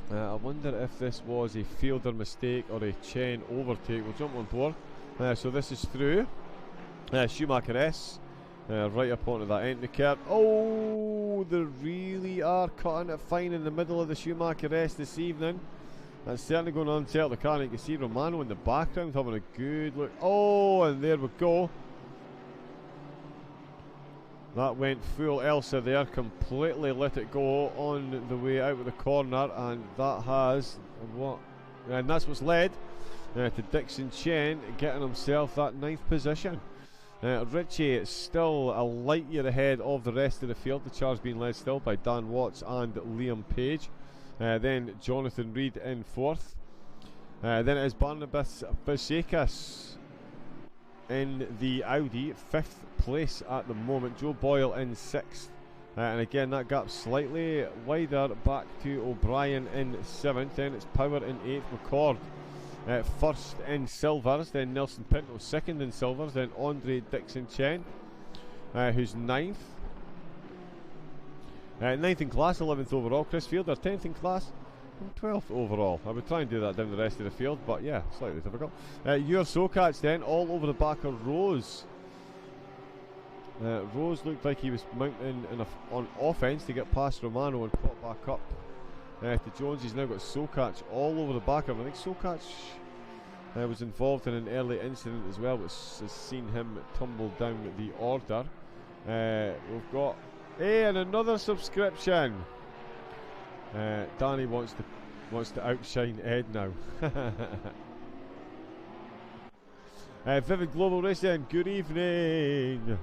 S1: I wonder if this was a Fielder mistake or a Chen overtake. We'll jump on board. So this is through. Schumacher S. Right up onto that entry curve. Oh, they really are cutting it fine in the middle of the Schumacher S this evening. That's certainly going to unsettle the car. And you can see Romano in the background having a good look. Oh, and there we go. That went full Elsa there, completely let it go on the way out of the corner, and that has what? And that's what's led to Dixon Chen getting himself that 9th position. Richie is still a light year ahead of the rest of the field. The charge being led still by Dan Watts and Liam Page. Then Jonathan Reed in 4th. Then it is Barnabas Fazekas in the Audi, 5th place at the moment. Joe Boyle in 6th, and again that gap slightly wider back to O'Brien in 7th. Then it's Power in 8th, McCord 1st in silvers, then Nelson Pinto 2nd in silvers, then Andre Dixon Chen who's 9th. 9th in class, 11th overall. Chris Fielder 10th in class, 12th overall. I would try and do that down the rest of the field, but yeah, slightly difficult. Your Sokats then, all over the back of Rose. Rose looked like he was mounting on offense to get past Romano and put back up to Jones. He's now got Sokats all over the back of him. I think Sokats was involved in an early incident as well, which has seen him tumble down the order. We've got and another subscription. Danny wants to outshine Ed now. Vivid Global Racing, good evening.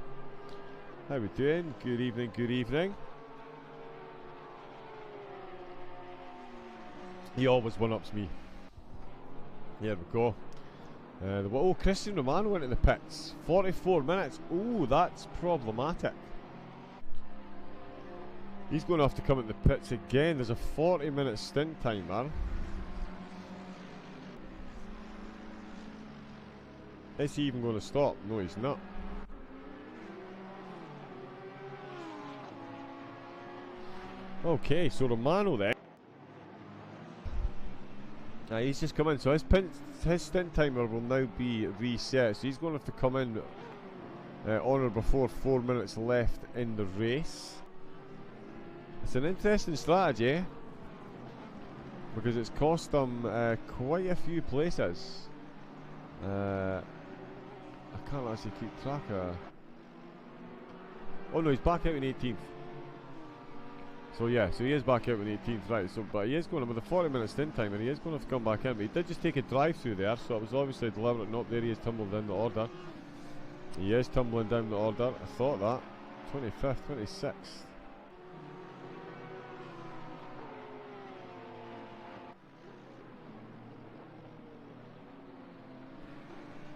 S1: How we doing? Good evening, good evening. He always one-ups me. Here we go. Oh, Christian Romano went in the pits. 44 minutes. Oh, that's problematic. He's going to have to come at the pits again. There's a 40-minute stint timer. Is he even going to stop? No, he's not. Okay, so Romano then. He's just come in, so his stint timer will now be reset. So he's going to have to come in on or before 4 minutes left in the race. It's an interesting strategy because it's cost them quite a few places. I can't actually keep track of. Oh no, he's back out in 18th. So yeah, so he is back out in 18th, right? So, but he is going with a 40-minute stint time, and he is going to have to come back in. But he did just take a drive through there, so it was obviously deliberate. Not there, he is tumbling down the order. He is tumbling down the order. I thought that 25th, 26th.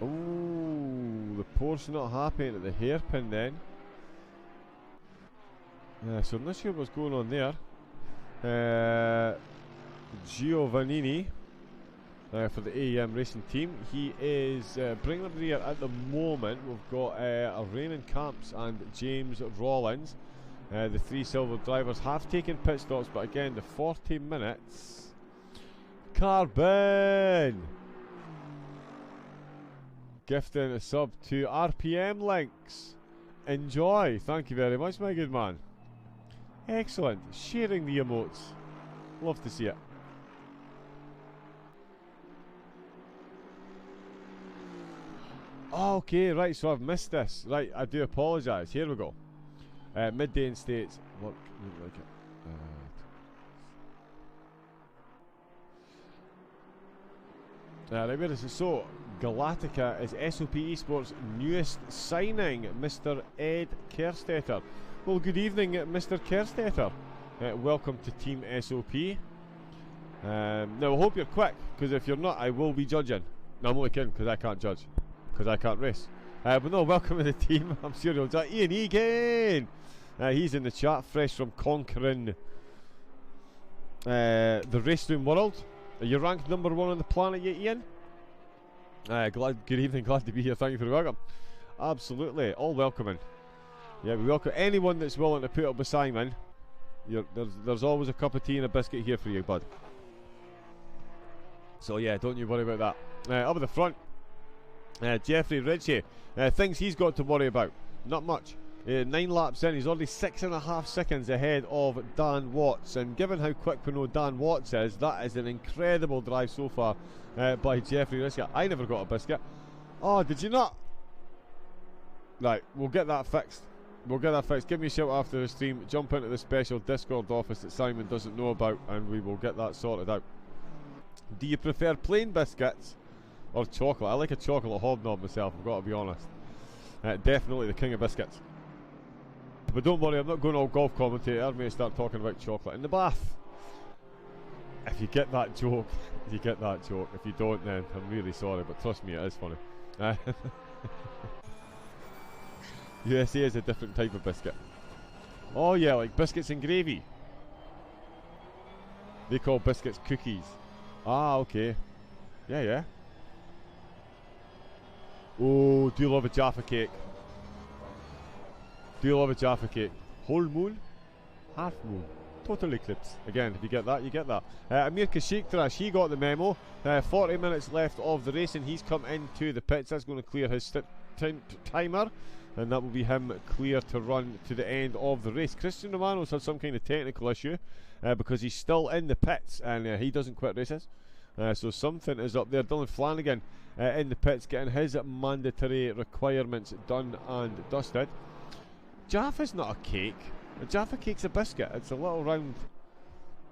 S1: Ooh, the Porsche not happy at the hairpin then. So I'm not sure what's going on there. Giovannini for the AEM racing team. He is bringing up the rear at the moment. We've got Raymond Camps and James Rollins. The three silver drivers have taken pit stops, but again, the 40 minutes. Carbon! Gifting a sub to RPM Links. Enjoy. Thank you very much, my good man. Excellent. Sharing the emotes. Love to see it. Okay, right, so I've missed this. Right, I do apologise. Here we go. Midday in States. Look, like it. Right, where is it? So, Galactica is SOP Esports' newest signing, Mr. Ed Kerstetter. Well, good evening, Mr. Kerstetter. Welcome to Team SOP. Now, I hope you're quick, because if you're not, I will be judging. No, I'm only kidding, because I can't judge, because I can't race. But no, welcome to the team. I'm sure you'll judge. Ian Egan! He's in the chat, fresh from conquering the race room world. Are you ranked number 1 on the planet yet, Ian? Good evening, glad to be here. Thank you for the welcome. Absolutely, all welcoming. Yeah, we welcome anyone that's willing to put up with Simon. There's always a cup of tea and a biscuit here for you, bud. So yeah, don't you worry about that. Up at the front, Jeffrey Ritchie. Things he's got to worry about. Not much. 9 laps in, he's already 6.5 seconds ahead of Dan Watts, and given how quick we know Dan Watts is, that is an incredible drive so far by Jeffrey Ritchie. I never got a biscuit. Oh, did you not? Right, we'll get that fixed. We'll get that fixed. Give me a shout after the stream. Jump into the special Discord office that Simon doesn't know about, and we will get that sorted out. Do you prefer plain biscuits or chocolate? I like a chocolate hobnob myself, I've got to be honest. Definitely the king of biscuits. But don't worry, I'm not going all golf commentator. I'm going to start talking about chocolate in the bath. If you get that joke, you get that joke. If you don't, then I'm really sorry, but trust me, it is funny. USA is a different type of biscuit. Oh yeah, like biscuits and gravy. They call biscuits cookies. Ah, okay. Yeah, yeah. Oh, do you love a Jaffa cake? Do you love a Jaffa cake? Whole moon? Half moon? Total eclipse. Again, if you get that, you get that. Amir Kashiktrash, he got the memo. 40 minutes left of the race, and he's come into the pits. That's going to clear his timer, and that will be him clear to run to the end of the race. Christian Romano's had some kind of technical issue because he's still in the pits, and he doesn't quit races. So something is up there. Dylan Flanagan in the pits, getting his mandatory requirements done and dusted. Jaffa's not a cake. A Jaffa cake's a biscuit. It's a little round.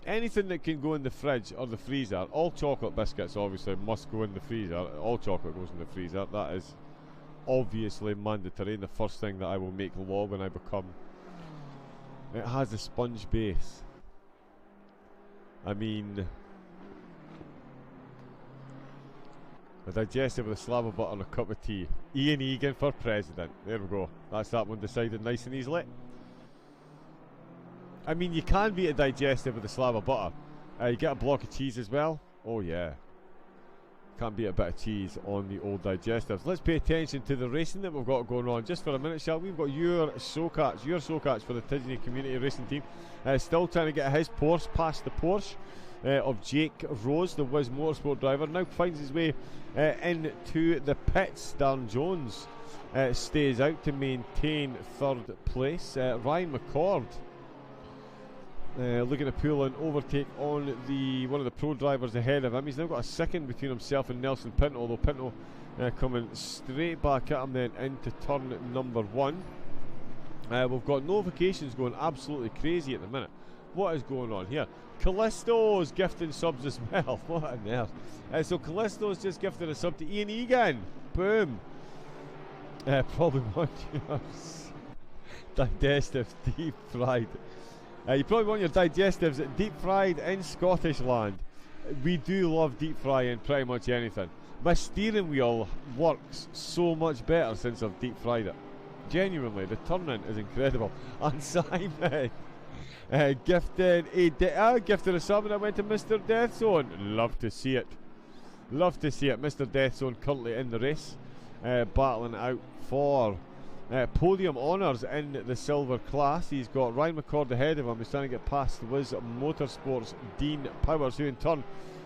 S1: Anything that can go in the fridge or the freezer. All chocolate biscuits obviously must go in the freezer. All chocolate goes in the freezer. That is obviously mandatory, and the first thing that I will make law when I become. It has a sponge base. I mean, a digestive with a slab of butter and a cup of tea. Ian Egan for president. There we go. That's that one decided nice and easily. I mean, you can beat a digestive with a slab of butter. You get a block of cheese as well. Oh yeah. Can't beat a bit of cheese on the old digestives. Let's pay attention to the racing that we've got going on just for a minute, shall we? We've got your SoCats for the Disney Community Racing Team. Still trying to get his Porsche past the Porsche of Jake Rose, the Wiz Motorsport driver. Now finds his way into the pits. Darren Jones stays out to maintain third place. Ryan McCord looking to pull an overtake on one of the pro drivers ahead of him. He's now got a second between himself and Nelson Pinto, although Pinto coming straight back at him then into turn number 1. We've got notifications going absolutely crazy at the minute. What is going on here? Callisto's gifting subs as well. What a nerd. So Callisto's just gifted a sub to Ian Egan. Boom. Probably want your digestives deep fried. You probably want your digestives deep fried in Scottish land. We do love deep frying pretty much anything. My steering wheel works so much better since I've deep fried it. Genuinely, the turning is incredible. And Simon gifted a sub, and I went to Mr. Death Zone. Love to see it. Love to see it. Mr. Death Zone currently in the race, battling out for podium honours in the silver class. He's got Ryan McCord ahead of him. He's trying to get past Wiz Motorsport's Dean Powers, who in turn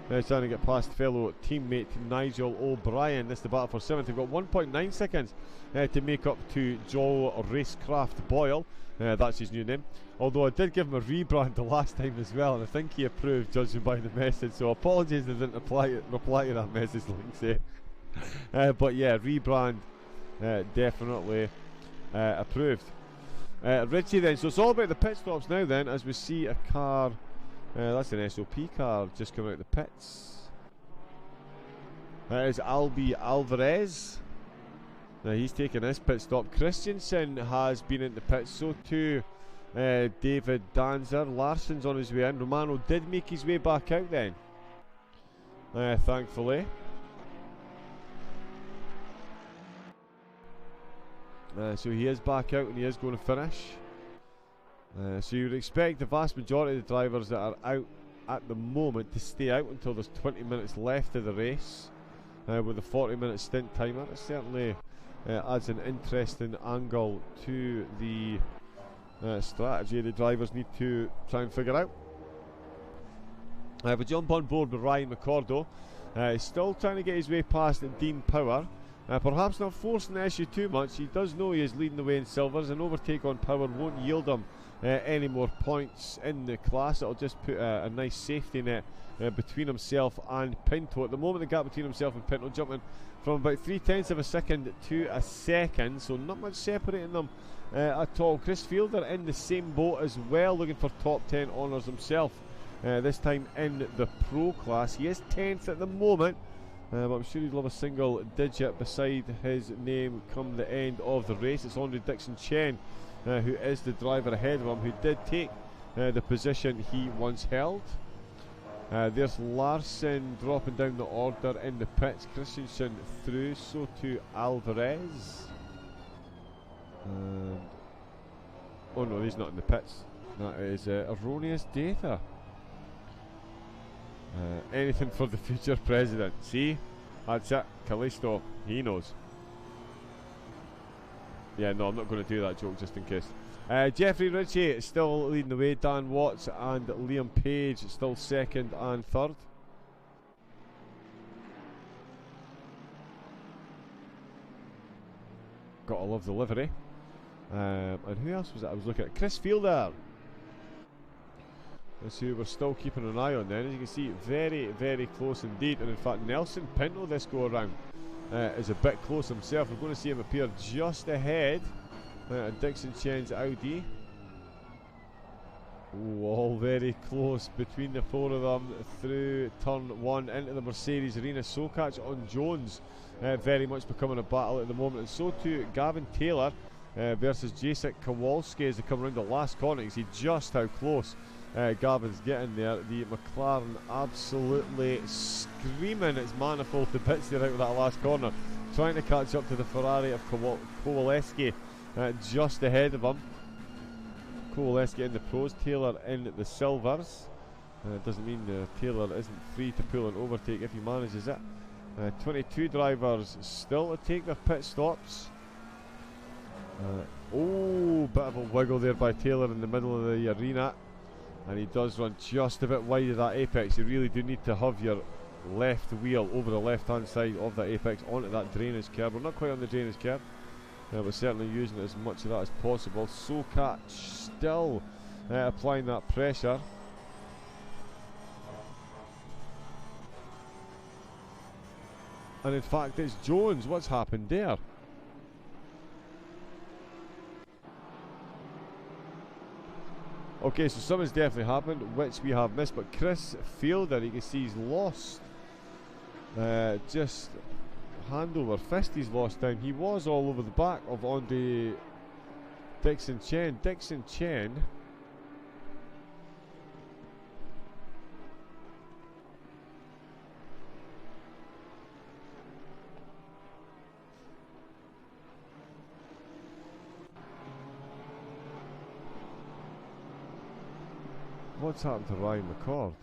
S1: is trying to get past fellow teammate Nigel O'Brien. This is the battle for 7th. They've got 1.9 seconds to make up to Joel Racecraft Boyle. That's his new name. Although I did give him a rebrand the last time as well, and I think he approved, judging by the message. So apologies I didn't reply to that message, Linksay. But yeah, rebrand definitely approved. Richie then, so it's all about the pit stops now then, as we see a car, that's an SOP car just coming out the pits. That is Albi Alvarez. Now he's taking his pit stop. Christensen has been in the pits, so too David Danzer. Larson's on his way in. Romano did make his way back out then, thankfully. So he is back out and he is going to finish. So you would expect the vast majority of the drivers that are out at the moment to stay out until there's 20 minutes left of the race, with a 40-minute stint timer. It certainly adds an interesting angle to the strategy the drivers need to try and figure out. We jump on board with Ryan McCord. He's still trying to get his way past Dean Power. Perhaps not forcing the issue too much. He does know he is leading the way in silvers. An overtake on Power won't yield him any more points in the class. It'll just put a nice safety net between himself and Pinto. At the moment, the gap between himself and Pinto jumping from about 3/10 of a second to a second, so not much separating them at all. Chris Fielder in the same boat as well, looking for top 10 honours himself, this time in the pro class. He is 10th at the moment, but I'm sure he'd love a single digit beside his name come the end of the race. It's Andre Dixon Chen who is the driver ahead of him, who did take the position he once held. There's Larson dropping down the order in the pits. Christensen through, so to Alvarez. Oh no, he's not in the pits. That is erroneous data. Anything for the future president. See? That's it. Callisto. He knows. Yeah, no, I'm not going to do that joke just in case. Jeffrey Ritchie still leading the way. Dan Watts and Liam Page still second and third. Gotta love the livery. And who else was it? I was looking at Chris Fielder. That's who we're still keeping an eye on then. As you can see, very, very close indeed. And in fact, Nelson Pinto this go around is a bit close himself. We're going to see him appear just ahead Dixon Chen's Audi. Ooh, all very close between the four of them through turn one into the Mercedes arena. Sokach on Jones, very much becoming a battle at the moment, and so too Gavin Taylor versus Jacek Kowalski as they come around the last corner. You see just how close Gavin's getting there. The McLaren absolutely screaming its manifold to bits there out of that last corner, trying to catch up to the Ferrari of Kowalski just ahead of him. Kowalski in the pros, Taylor in the silvers. Doesn't mean Taylor isn't free to pull an overtake if he manages it. 22 drivers still to take their pit stops. Oh, bit of a wiggle there by Taylor in the middle of the arena, and he does run just a bit wide of that apex. You really do need to have your left wheel over the left hand side of that apex onto that drainage curb. We're not quite on the drainage curb, but certainly using as much of that as possible. Sokach still applying that pressure. And in fact it's Jones. What's happened there? Okay, so something's definitely happened which we have missed, but Chris Fielder, you can see he's lost just hand over fist. He's lost down. He was all over the back of Andre Dixon Chen. Dixon Chen what's happened to Ryan McCord?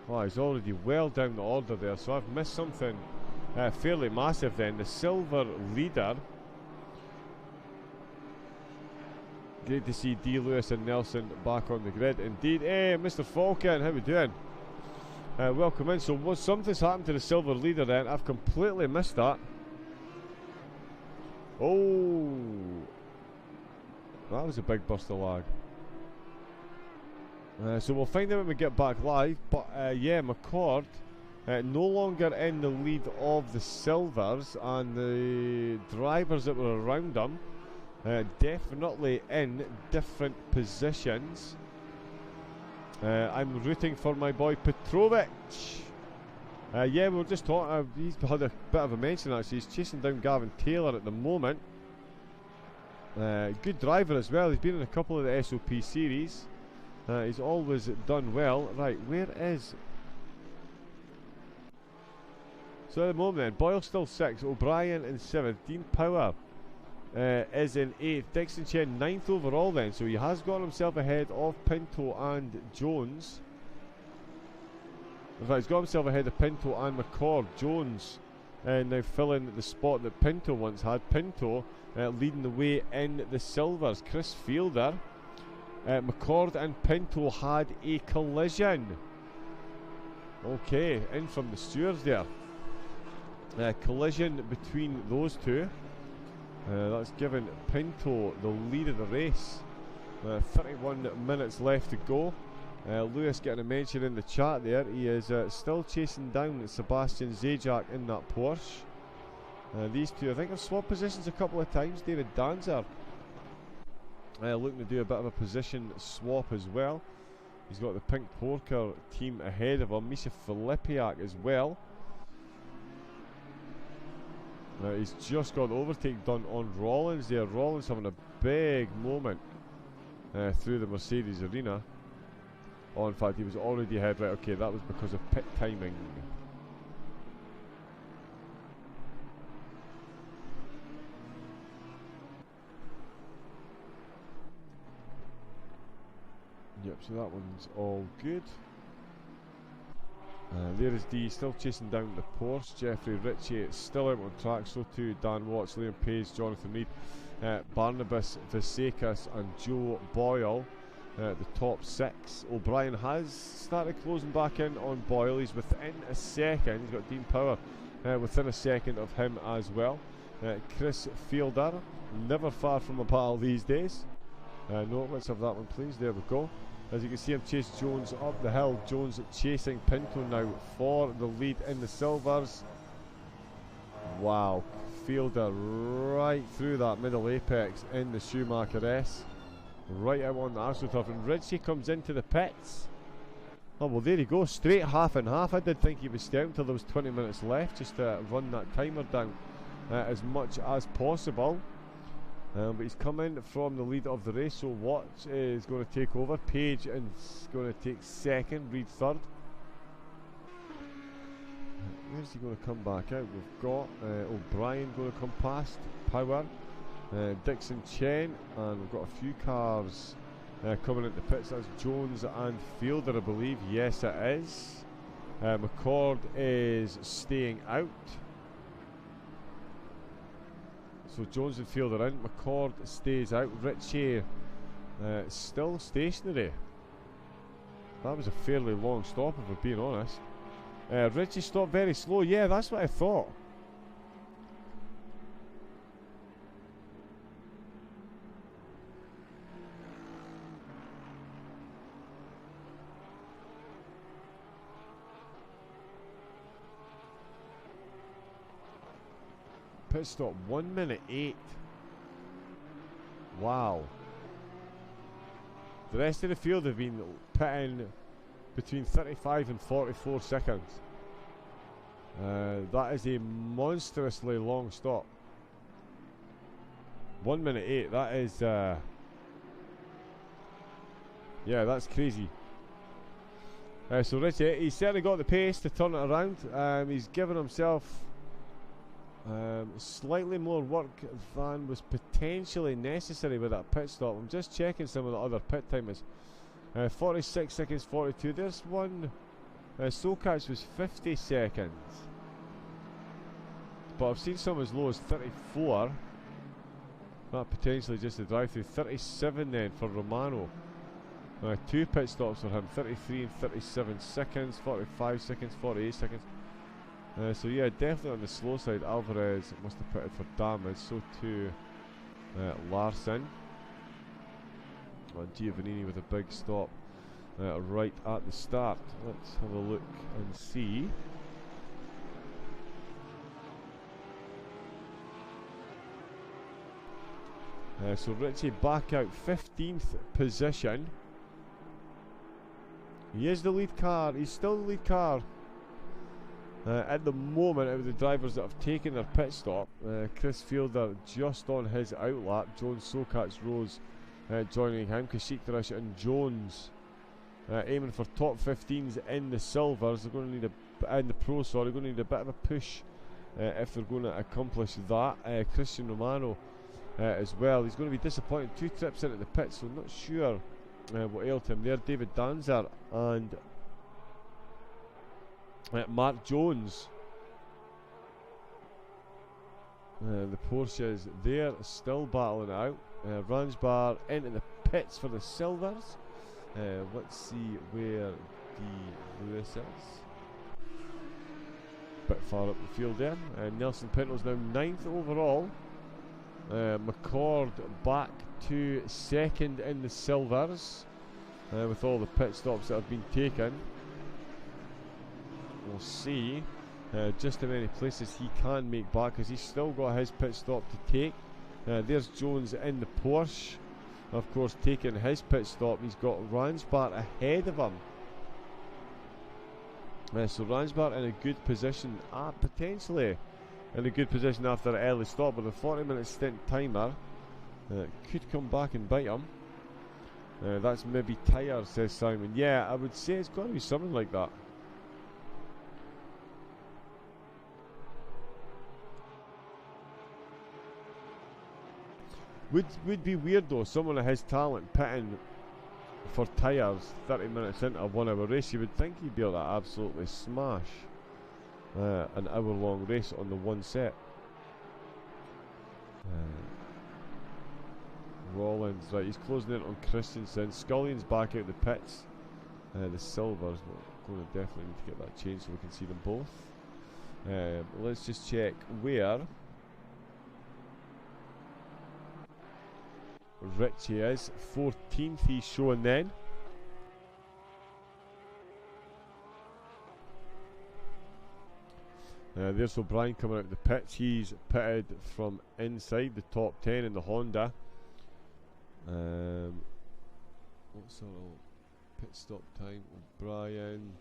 S1: Oh, he's already well down the order there, so I've missed something fairly massive then. The silver leader. Great to see D. Lewis and Nelson back on the grid. Indeed. Hey, Mr. Falcon, how we doing? Welcome in. So something's happened to the silver leader then. I've completely missed that. Oh, that was a big burst of lag. So we'll find out when we get back live. But yeah, McCord no longer in the lead of the silvers, and the drivers that were around him definitely in different positions. I'm rooting for my boy Petrovic. Yeah, we were just talking. He's had a bit of a mention actually. He's chasing down Gavin Taylor at the moment. Good driver as well. He's been in a couple of the SOP series. He's always done well. Right, where is... So at the moment then, Boyle still 6, O'Brien in 7th, Dean Power is in 8th, Dixon Chen 9th overall then, so he has got himself ahead of Pinto and Jones. In fact, he's got himself ahead of Pinto and McCord. Jones now filling the spot that Pinto once had. Pinto leading the way in the silvers. Chris Fielder. McCord and Pinto had a collision. Okay, in from the stewards there. Collision between those two. That's given Pinto the lead of the race. 31 minutes left to go. Lewis getting a mention in the chat there. He is still chasing down Sebastian Zajac in that Porsche. These two, I think, have swapped positions a couple of times. David Danzer looking to do a bit of a position swap as well. He's got the Pink Porker team ahead of him. Misha Filipiak as well. He's just got the overtake done on Rollins there. Rollins having a big moment through the Mercedes arena. Oh, in fact, he was already ahead. Right, okay, that was because of pit timing. Yep, so that one's all good. There is D, still chasing down the Porsche. Jeffrey Ritchie still out on track, so too Dan Watts, Liam Page, Jonathan Reed, Barnabas Visekas and Joe Boyle, the top 6. O'Brien has started closing back in on Boyle. He's within a second. He's got Dean Power within a second of him as well. Chris Fielder, never far from a battle these days. No, let's have that one please. There we go. As you can see him chase Jones up the hill. Jones chasing Pinto now for the lead in the silvers. Wow, Fielder right through that middle apex in the Schumacher S. Right out on the AstroTurf, and Ritchie comes into the pits. Oh well, there you go, straight half and half. I did think he would stay out until there was 20 minutes left just to run that timer down as much as possible. But he's coming from the lead of the race, so Watts is going to take over. Page is going to take second, Reed third. Where's he going to come back out? We've got O'Brien going to come past, Power, Dixon Chen, and we've got a few cars coming into the pits. That's Jones and Fielder, I believe. Yes, it is. McCord is staying out. So Jones and Fielder in, McCord stays out, Ritchie still stationary. That was a fairly long stop if we're being honest. Ritchie stopped very slow, yeah, that's what I thought. Pit stop 1 minute 8. Wow. The rest of the field have been pitting between 35 and 44 seconds. That is a monstrously long stop. 1 minute 8. That is yeah, that's crazy. So Richie, he's certainly got the pace to turn it around. He's given himself slightly more work than was potentially necessary with that pit stop. I'm just checking some of the other pit timers. 46 seconds 42. There's one Sokat's was 50 seconds. But I've seen some as low as 34. That potentially just a drive through. 37 then for Romano. 2 pit stops for him. 33 and 37 seconds. 45 seconds. 48 seconds. So yeah, definitely on the slow side. Alvarez must have pitted for damage. So too Larson. Giovannini with a big stop right at the start. Let's have a look and see. So Ritchie back out 15th position. He is the lead car. He's still the lead car. At the moment, out of the drivers that have taken their pit stop, Chris Fielder just on his outlap. Jones, Sokat's, Rose joining him. Kashikarish and Jones aiming for top 15s in the silvers. They're going to need in the pro, sorry, they're going to need a bit of a push if they're going to accomplish that. Christian Romano as well. He's going to be disappointed. 2 trips into the pit, so not sure what ailed him there. David Danzer and Mark Jones. The Porsches there still battling it out. Ransbar into the pits for the silvers. Let's see where the Lewis is. Bit far up the field there. Nelson Pinto's now 9th overall. McCord back to 2nd in the silvers with all the pit stops that have been taken. We'll see just how many places he can make back, because he's still got his pit stop to take. There's Jones in the Porsche, of course, taking his pit stop. He's got Ransbart ahead of him. So Ransbart in a good position, potentially in a good position after an early stop, but a 40-minute stint timer could come back and bite him. That's maybe tyres, says Simon. Yeah, I would say it's got to be something like that. Would be weird though, someone of his talent pitting for tyres 30 minutes into a 1 hour race. You would think he'd be able to absolutely smash an hour long race on the one set. Rollins, right, he's closing in on Christensen. Scullion's back out the pits. The silvers, we're going to definitely need to get that changed so we can see them both. Let's just check where Ritchie is. 14th he's showing then. There's O'Brien coming out of the pits. He's pitted from inside the top 10 in the Honda. What's our pit stop time? O'Brien.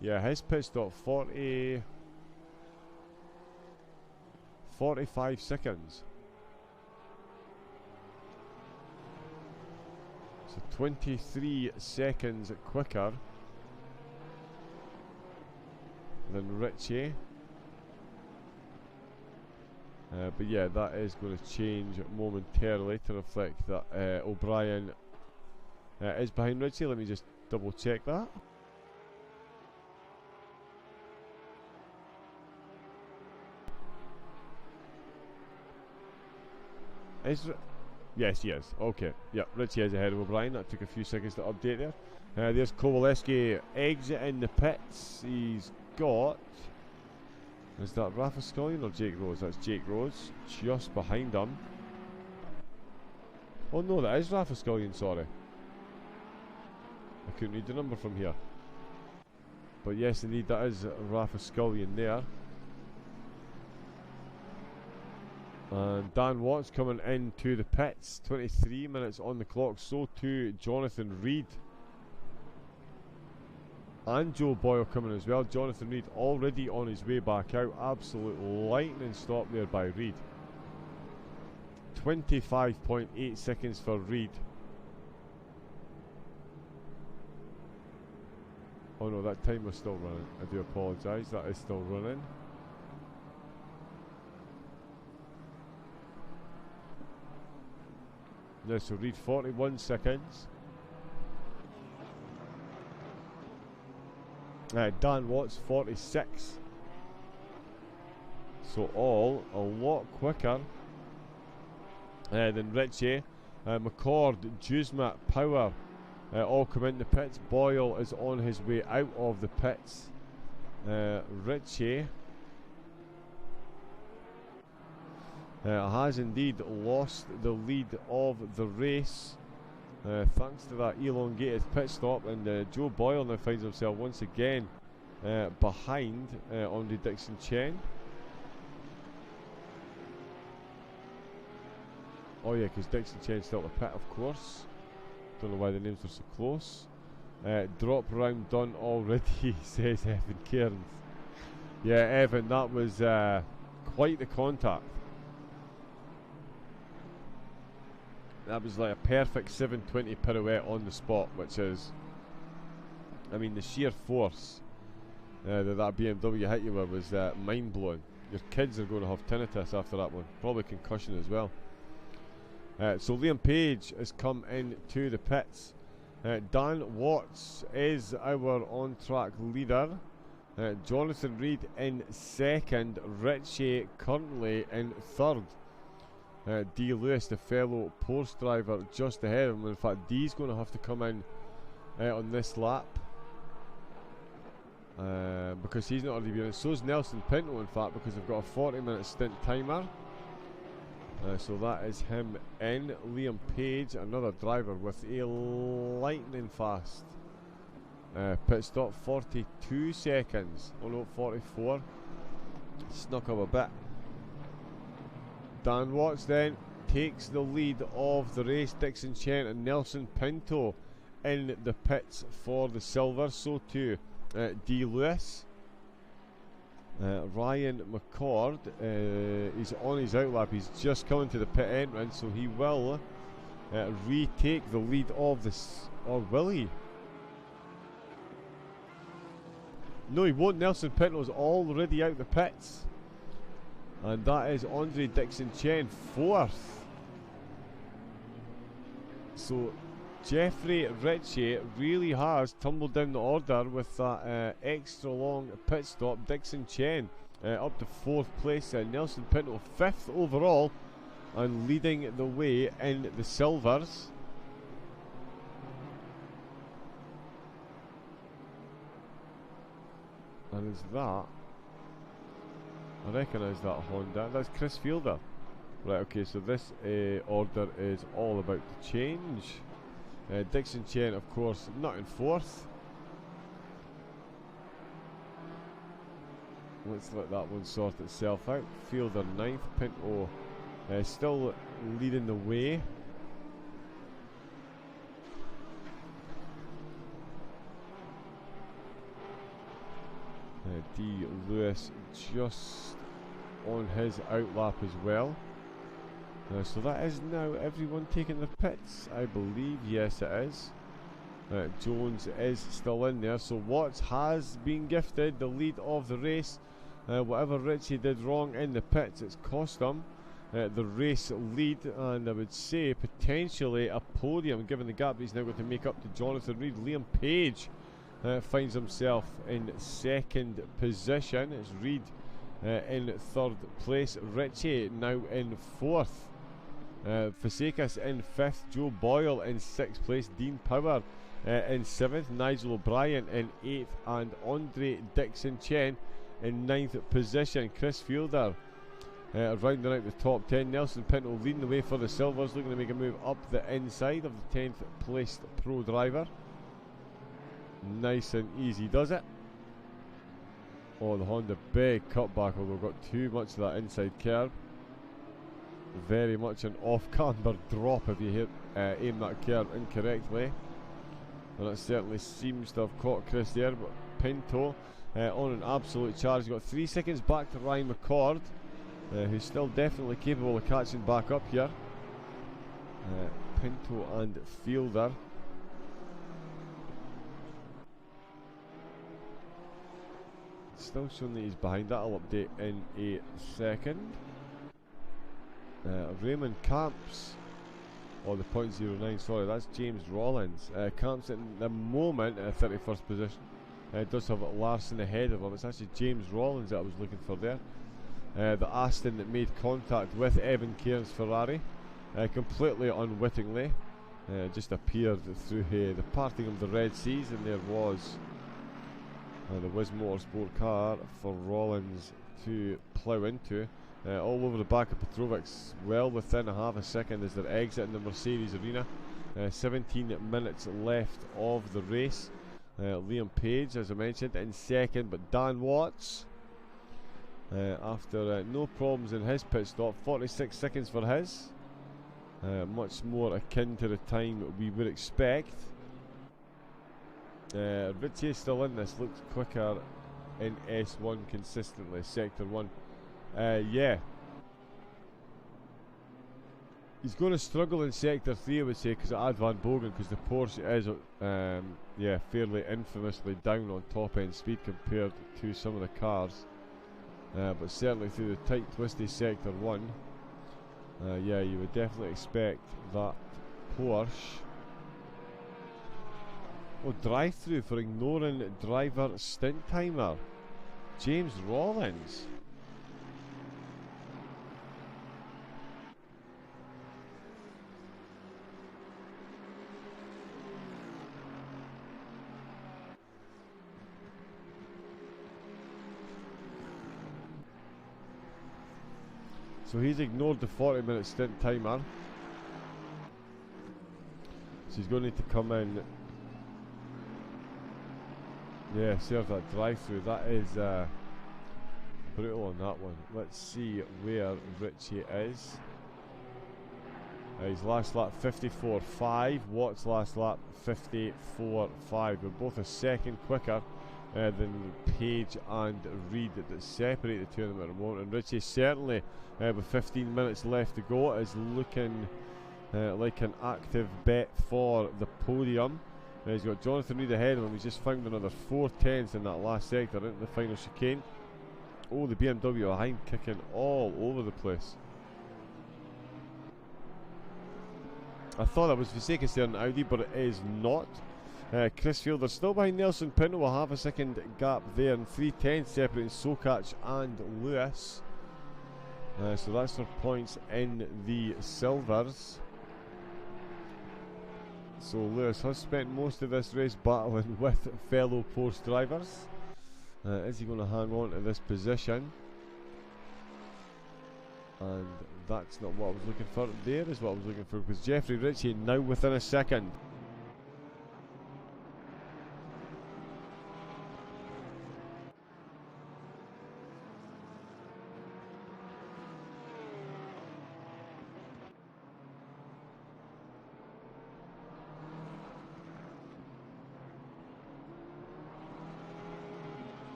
S1: Yeah, his pit stop 45 seconds. So 23 seconds quicker than Ritchie. But yeah, that is going to change momentarily to reflect that O'Brien is behind Ritchie. Let me just double check that. Yes, he is. Okay. Yep, Ritchie is ahead of O'Brien. That took a few seconds to update there. There's Kowaleski exiting the pits. He's got... Is that Rafa Scullion or Jake Rose? That's Jake Rose, just behind him. Oh no, that is Rafa Scullion, sorry. I couldn't read the number from here. But yes, indeed, that is Rafa Scullion there. And Dan Watts coming into the pits, 23 minutes on the clock, so too Jonathan Reed. And Joe Boyle coming as well. Jonathan Reed already on his way back out. Absolute lightning stop there by Reed. 25.8 seconds for Reed. Oh no, that time was still running. I do apologise, that is still running. Now, so Reed 41 seconds. Dan Watts 46. So all a lot quicker than Richie. McCord, Juzma, Power all come in the pits. Boyle is on his way out of the pits. Richie has indeed lost the lead of the race thanks to that elongated pit stop, and Joe Boyle now finds himself once again behind Andre Dixon Chen. Oh yeah, because Dixon Chen's still at the pit, of course. Don't know why the names are so close. Drop round done already, says Evan Cairns. Yeah, Evan, that was quite the contact. That was like a perfect 720 pirouette on the spot, which is, I mean, the sheer force that BMW hit you with was mind-blowing. Your kids are going to have tinnitus after that one, probably concussion as well. So Liam Page has come into the pits. Dan Watts is our on-track leader. Jonathan Reed in second. Richie currently in third. D. Lewis, the fellow post driver, just ahead of him. In fact, D's going to have to come in on this lap because he's not already been in. So is Nelson Pinto, in fact, because they've got a 40-minute stint timer. So that is him in. Liam Page, another driver with a lightning fast pit stop, 42 seconds. Oh no, 44. Snuck up a bit. Dan Watts then takes the lead of the race. Dixon Chen and Nelson Pinto in the pits for the silver. So too D. Lewis. Ryan McCord is on his outlap. He's just coming to the pit entrance, so he will retake the lead of this. Or will he? No, he won't. Nelson Pinto's already out the pits, and that is Andre Dixon Chen fourth. So Jeffrey Ritchie really has tumbled down the order with that extra long pit stop. Dixon Chen up to fourth place. Nelson Pinto fifth overall and leading the way in the silvers. And is that, I recognise that Honda. That's Chris Fielder. Right, okay, so this order is all about to change. Dixon Chen, of course, not in fourth. Let's let that one sort itself out. Fielder ninth. Pinto still leading the way. D. Lewis just on his outlap as well. So that is now everyone taking the pits, I believe. Yes, it is. Jones is still in there. So Watts has been gifted the lead of the race. Whatever Richie did wrong in the pits, it's cost him the race lead, and I would say potentially a podium, given the gap he's now got to make up to Jonathan Reed. Liam Page finds himself in second position. It's Reed in third place. Richie now in fourth. Fasekas in fifth. Joe Boyle in sixth place. Dean Power in seventh. Nigel O'Brien in eighth. And Andre Dixon Chen in ninth position. Chris Fielder rounding out the top 10. Nelson Pinto leading the way for the silvers, looking to make a move up the inside of the 10th placed pro driver. Nice and easy does it. Oh, the Honda big cutback, although got too much of that inside curve. Very much an off-camber drop if you aim that curve incorrectly, and it certainly seems to have caught Chris there. But Pinto on an absolute charge. He's got 3 seconds back to Ryan McCord, who's still definitely capable of catching back up here. Pinto and Fielder. Still showing that he's behind. that I'll update in a second. Raymond Camps, or the .09, sorry, that's James Rollins. Camps at the moment 31st position. It does have Larson ahead of him. It's actually James Rollins that I was looking for there. The Aston that made contact with Evan Cairns' Ferrari completely unwittingly. Just appeared through the parting of the Red Seas, and there was the Wiz Motorsport car for Rollins to plough into. All over the back of Petrovic's, well within a half a second as they're exiting the Mercedes arena. 17 minutes left of the race. Liam Page, as I mentioned, in second, but Dan Watts, after no problems in his pit stop, 46 seconds for his. Much more akin to the time we would expect. Ritchie is still in this, looks quicker in S1 consistently, Sector 1. Yeah. He's going to struggle in Sector 3, I would say, because of Ad Van Bogen, because the Porsche is fairly infamously down on top end speed compared to some of the cars. But certainly through the tight twisty Sector 1, yeah, you would definitely expect that Porsche. Oh, drive-through for ignoring driver stint timer. James Rollins. So he's ignored the 40-minute stint timer. So he's going to need to come in. Yeah, serve that drive-through. That is brutal on that one. Let's see where Ritchie is. His last lap 54.5. Watt's last lap 54.5. We're both a second quicker than Page and Reed that separate the two of them at the moment. And Ritchie certainly, with 15 minutes left to go, is looking like an active bet for the podium. He's got Jonathan Reed ahead of him. He's just found another 4/10 in that last sector into the final chicane. Oh, the BMW behind kicking all over the place. I thought that was for sake of saying Audi, but it is not. Chris Fielder still behind Nelson Pinto, a half a second gap there, and 3/10 separating Sokach and Lewis. So that's their points in the silvers. So Lewis has spent most of this race battling with fellow Porsche drivers. Is he going to hang on to this position? And that's not what I was looking for. There is what I was looking for, because Jeffrey Ritchie now within a second.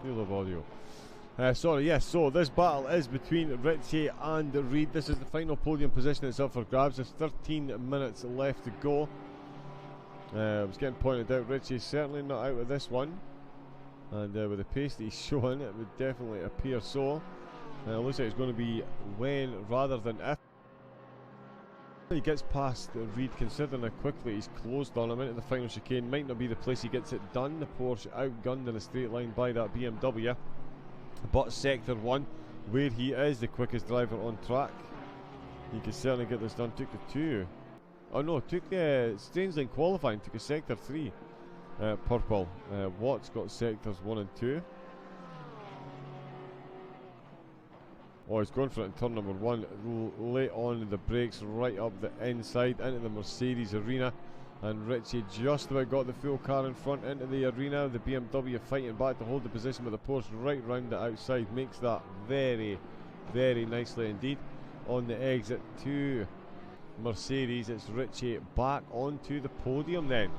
S1: Deal of audio. Sorry, yes, so this battle is between Ritchie and Reed. This is the final podium position that's up for grabs. There's 13 minutes left to go. I was getting pointed out, Ritchie's certainly not out of this one. And with the pace that he's showing, it would definitely appear so. It looks like it's going to be when rather than if. He gets past Reed, considering how quickly he's closed on him into the final chicane. Might not be the place he gets it done. The Porsche outgunned in a straight line by that BMW. But Sector 1, where he is the quickest driver on track, he can certainly get this done. Took the 2. Oh no, took strangely in qualifying, took a Sector 3. Purple. Watts got Sectors 1 and 2. Oh, he's going for it in turn number 1. Late on the brakes, right up the inside into the Mercedes arena. And Ritchie just about got the full car in front into the arena. The BMW fighting back to hold the position with the Porsche right round the outside. Makes that very, very nicely indeed. On the exit to Mercedes, it's Ritchie back onto the podium then.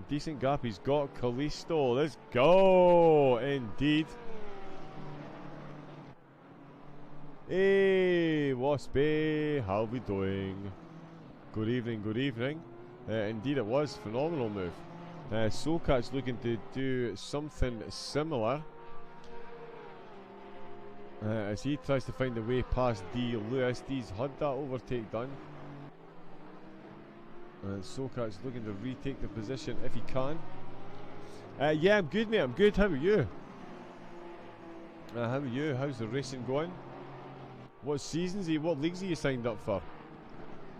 S1: Decent gap he's got. Callisto, let's go! In indeed. Hey, Waspy, how we doing? Good evening, good evening. Indeed it was, phenomenal move. Sokat's looking to do something similar. As he tries to find a way past D. Lewis. D's had that overtake done. And Sokat's looking to retake the position if he can. Yeah, I'm good, mate. I'm good. How are you? How are you? How's the racing going? What seasons are you? What leagues are you signed up for?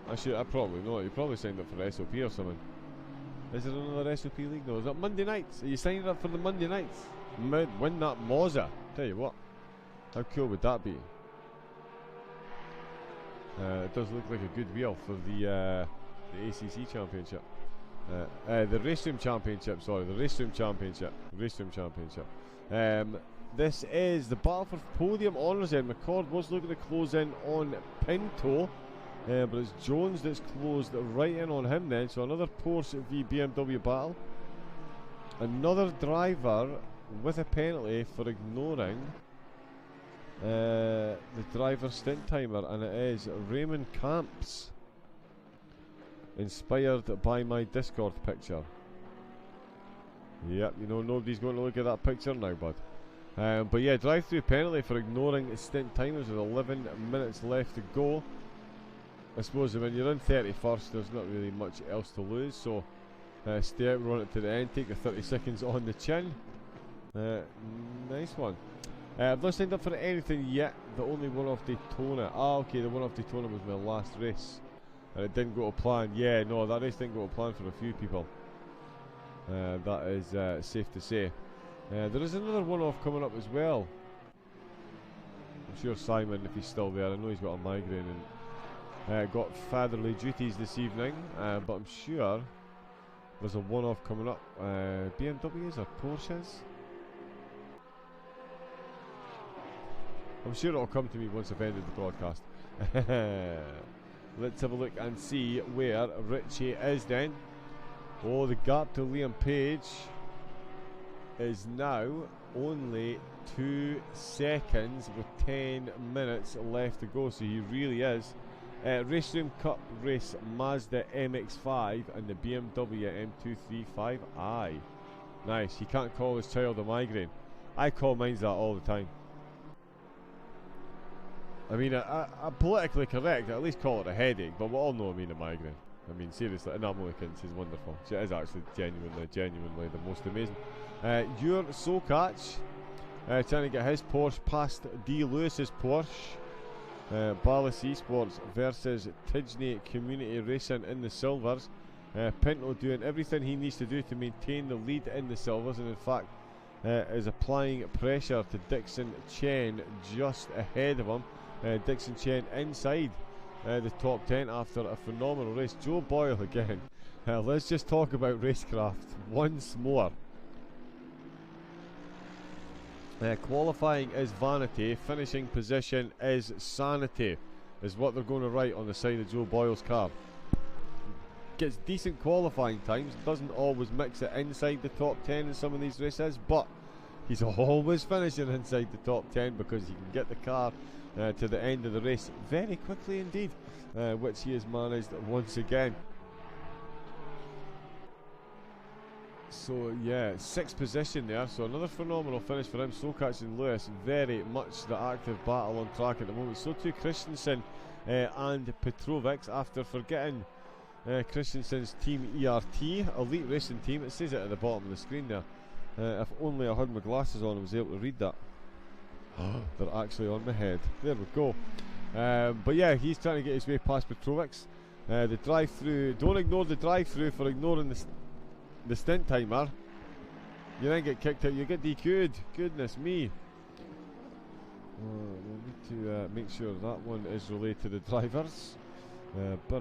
S1: I probably know. You probably signed up for SOP or something. Is there another SOP league? No, is that Monday nights? Are you signing up for the Monday nights? Win that Moza. Tell you what. How cool would that be? It does look like a good wheel for the ACC Championship. The Raceroom Championship, sorry, the Raceroom Championship. Raceroom Championship. This is the battle for podium honours then. McCord was looking to close in on Pinto, but it's Jones that's closed right in on him then. So another Porsche v BMW battle. Another driver with a penalty for ignoring the driver stint timer, and it is Raymond Camps, inspired by my Discord picture. Yep, you know nobody's going to look at that picture now, bud. But yeah, drive-through penalty for ignoring stint timers with 11 minutes left to go. I suppose when you're in 31st, there's not really much else to lose, so stay out, run it to the end, take your 30 seconds on the chin. Nice one. I've not signed up for anything yet. The only one off Daytona. Ah, okay, the one off Daytona was my last race. And it didn't go to plan. Yeah, no, that race didn't go to plan for a few people. That is safe to say. There is another one off coming up as well. I'm sure Simon, if he's still there, I know he's got a migraine and got fatherly duties this evening. But I'm sure there's a one off coming up. BMWs or Porsches? I'm sure it'll come to me once I've ended the broadcast. Let's have a look and see where Richie is then. Oh, the gap to Liam Page is now only 2 seconds with 10 minutes left to go, so he really is. Raceroom Cup race Mazda MX-5 and the BMW M235i. Nice, he can't call his child a migraine. I call mine that all the time. I mean, I'm politically correct, I at least call it a headache, but we all know I mean a migraine. I mean, seriously, and I'm only kidding, she's wonderful. She is actually genuinely the most amazing. Your Sokach, trying to get his Porsche past D. Lewis's Porsche. Ballas Esports versus Tidgney Community Racing in the silvers. Pinto doing everything he needs to do to maintain the lead in the silvers, and in fact is applying pressure to Dixon Chen just ahead of him. Dixon Chen inside the top 10 after a phenomenal race. Joe Boyle again. Let's just talk about racecraft once more. Qualifying is vanity, finishing position is sanity, is what they're going to write on the side of Joe Boyle's car. Gets decent qualifying times, doesn't always mix it inside the top 10 in some of these races, but he's always finishing inside the top 10 because he can get the car to the end of the race very quickly indeed, which he has managed once again. So yeah, 6th position there, so another phenomenal finish for him. Sokach and Lewis, very much the active battle on track at the moment. So too Christensen and Petrovic, after forgetting Christensen's team ERT, Elite Racing Team. It says it at the bottom of the screen there. If only I had my glasses on and was able to read that. They're actually on my head. There we go. But yeah, he's trying to get his way past Petrovic. The drive-through, don't ignore the drive-through for ignoring the stint timer. You then get kicked out, you get DQ'd. Goodness me. We need to make sure that one is related to the drivers. And we're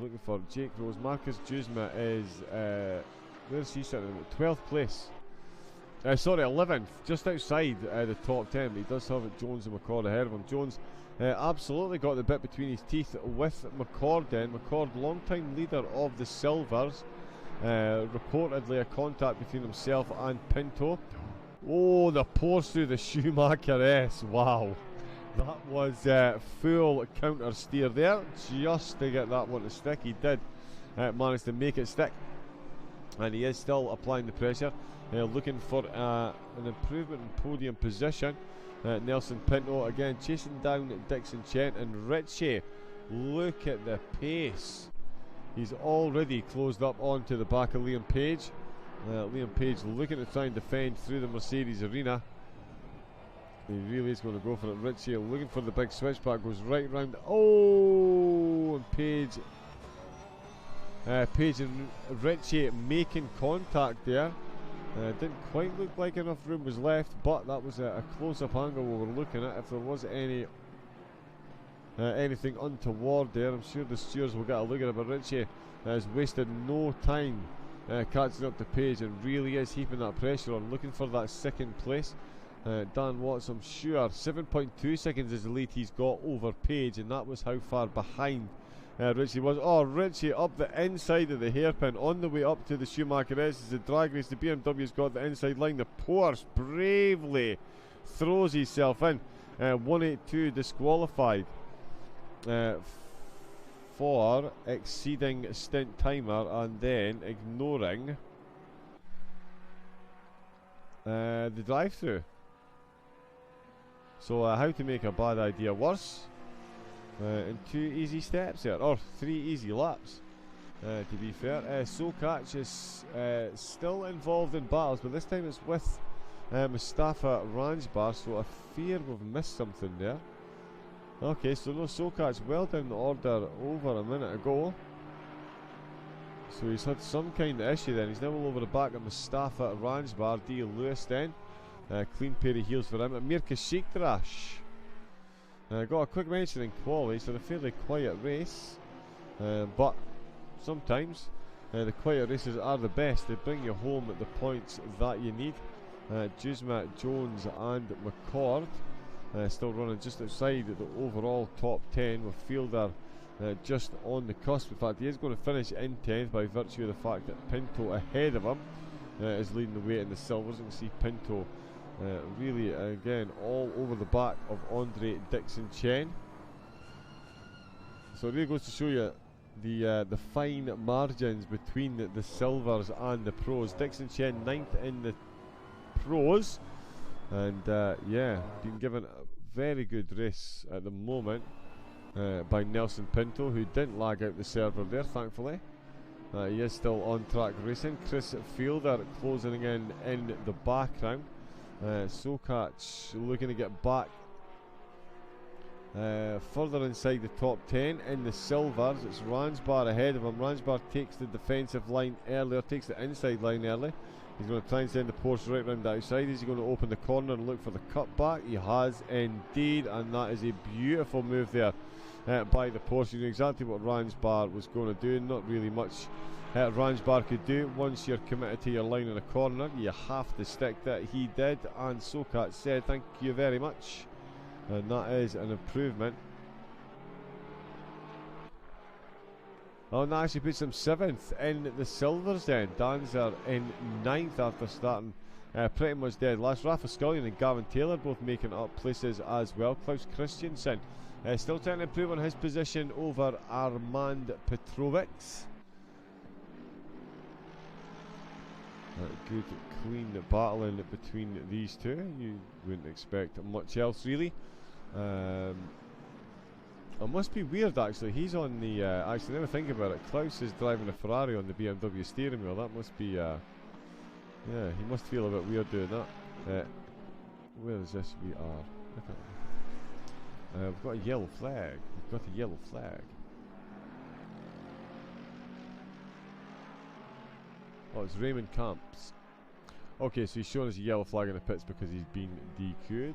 S1: looking for Jake Rose. Marcus Juzma is where's he sitting? 12th place. Sorry, 11th, just outside the top 10. But he does have Jones and McCord ahead of him. Jones absolutely got the bit between his teeth with McCord then. McCord, long time leader of the silvers. Reportedly a contact between himself and Pinto. Oh, the pours through the Schumacher S. Wow. That was full counter steer there, just to get that one to stick. He did manage to make it stick, and he is still applying the pressure, looking for an improvement in podium position. Nelson Pinto again chasing down Dixon Chen, and Ritchie, look at the pace. He's already closed up onto the back of Liam Page. Liam Page looking to try and defend through the Mercedes arena. He really is going to go for it. Ritchie looking for the big switchback, goes right round. Oh, and Page and Ritchie making contact there. Didn't quite look like enough room was left, but that was a close-up angle we were looking at. If there was anything untoward there, I'm sure the stewards will get a look at it. But Ritchie has wasted no time catching up to Page, and really is heaping that pressure on, looking for that second place. Dan Watts, I'm sure 7.2 seconds is the lead he's got over Page, and that was how far behind Ritchie was. Oh, Ritchie up the inside of the hairpin on the way up to the Schumacher S. As the drag race, the BMW's got the inside line. The Porsche bravely throws himself in. 182 disqualified for exceeding stint timer and then ignoring the drive-through. So how to make a bad idea worse in 2 easy steps there, or 3 easy laps, to be fair. Sokach is still involved in battles, but this time it's with Mustafa Ranjbar, so I fear we've missed something there. Okay, so no Sokach, well down the order over a minute ago. So he's had some kind of issue then. He's now all over the back of Mustafa Ranjbar. D. Lewis then. Clean pair of heels for him. Amir Kashikdrash got a quick mention in quali, so a fairly quiet race. But sometimes the quiet races are the best. They bring you home at the points that you need. Juzma, Jones and McCord still running just outside the overall top 10, with Fielder just on the cusp. In fact, he is going to finish in 10th by virtue of the fact that Pinto ahead of him is leading the way in the silvers. You can see Pinto really again all over the back of Andre Dixon Chen. So it really goes to show you the fine margins between the silvers and the pros. Dixon Chen 9th in the pros, and yeah, being given a very good race at the moment by Nelson Pinto, who didn't lag out the server there, thankfully. He is still on track racing. Chris Fielder closing in the background. Sokach looking to get back further inside the top 10 in the silvers. It's Ranjbar ahead of him. Ranjbar takes the defensive line earlier, takes the inside line early. He's going to try and send the Porsche right round the outside. Is he going to open the corner and look for the cutback? He has indeed, and that is a beautiful move there by the Porsche. You know exactly what Ranjbar was going to do. Not really much Ranjbar could do. Once you're committed to your line in the corner, you have to stick that. He did, and Sokach said thank you very much, and that is an improvement. Oh, and that actually puts him 7th in the silvers then. Danzer in 9th after starting pretty much dead last. Rafa Scullion and Gavin Taylor both making up places as well. Klaus Christensen still trying to improve on his position over Armand Petrovic. Good clean battling between these two. You wouldn't expect much else really. It must be weird actually. He's on the actually never think about it. Klaus is driving a Ferrari on the BMW steering wheel. That must be yeah, he must feel a bit weird doing that. Where is this? We are. We've got a yellow flag. We've got a yellow flag. Oh, it's Raymond Camps. Okay, so he's showing us a yellow flag in the pits because he's been DQ'd.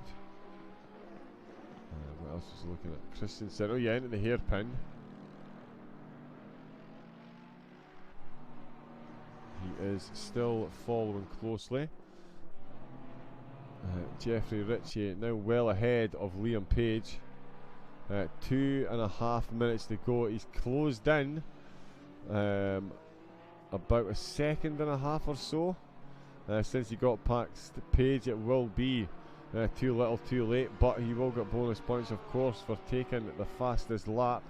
S1: What else was looking at? Christensen. Oh yeah, into the hairpin. He is still following closely. Jeffrey Ritchie now well ahead of Liam Page. 2.5 minutes to go. He's closed in about a second and a half or so since he got past Page. It will be too little too late, but he will get bonus points of course for taking the fastest lap,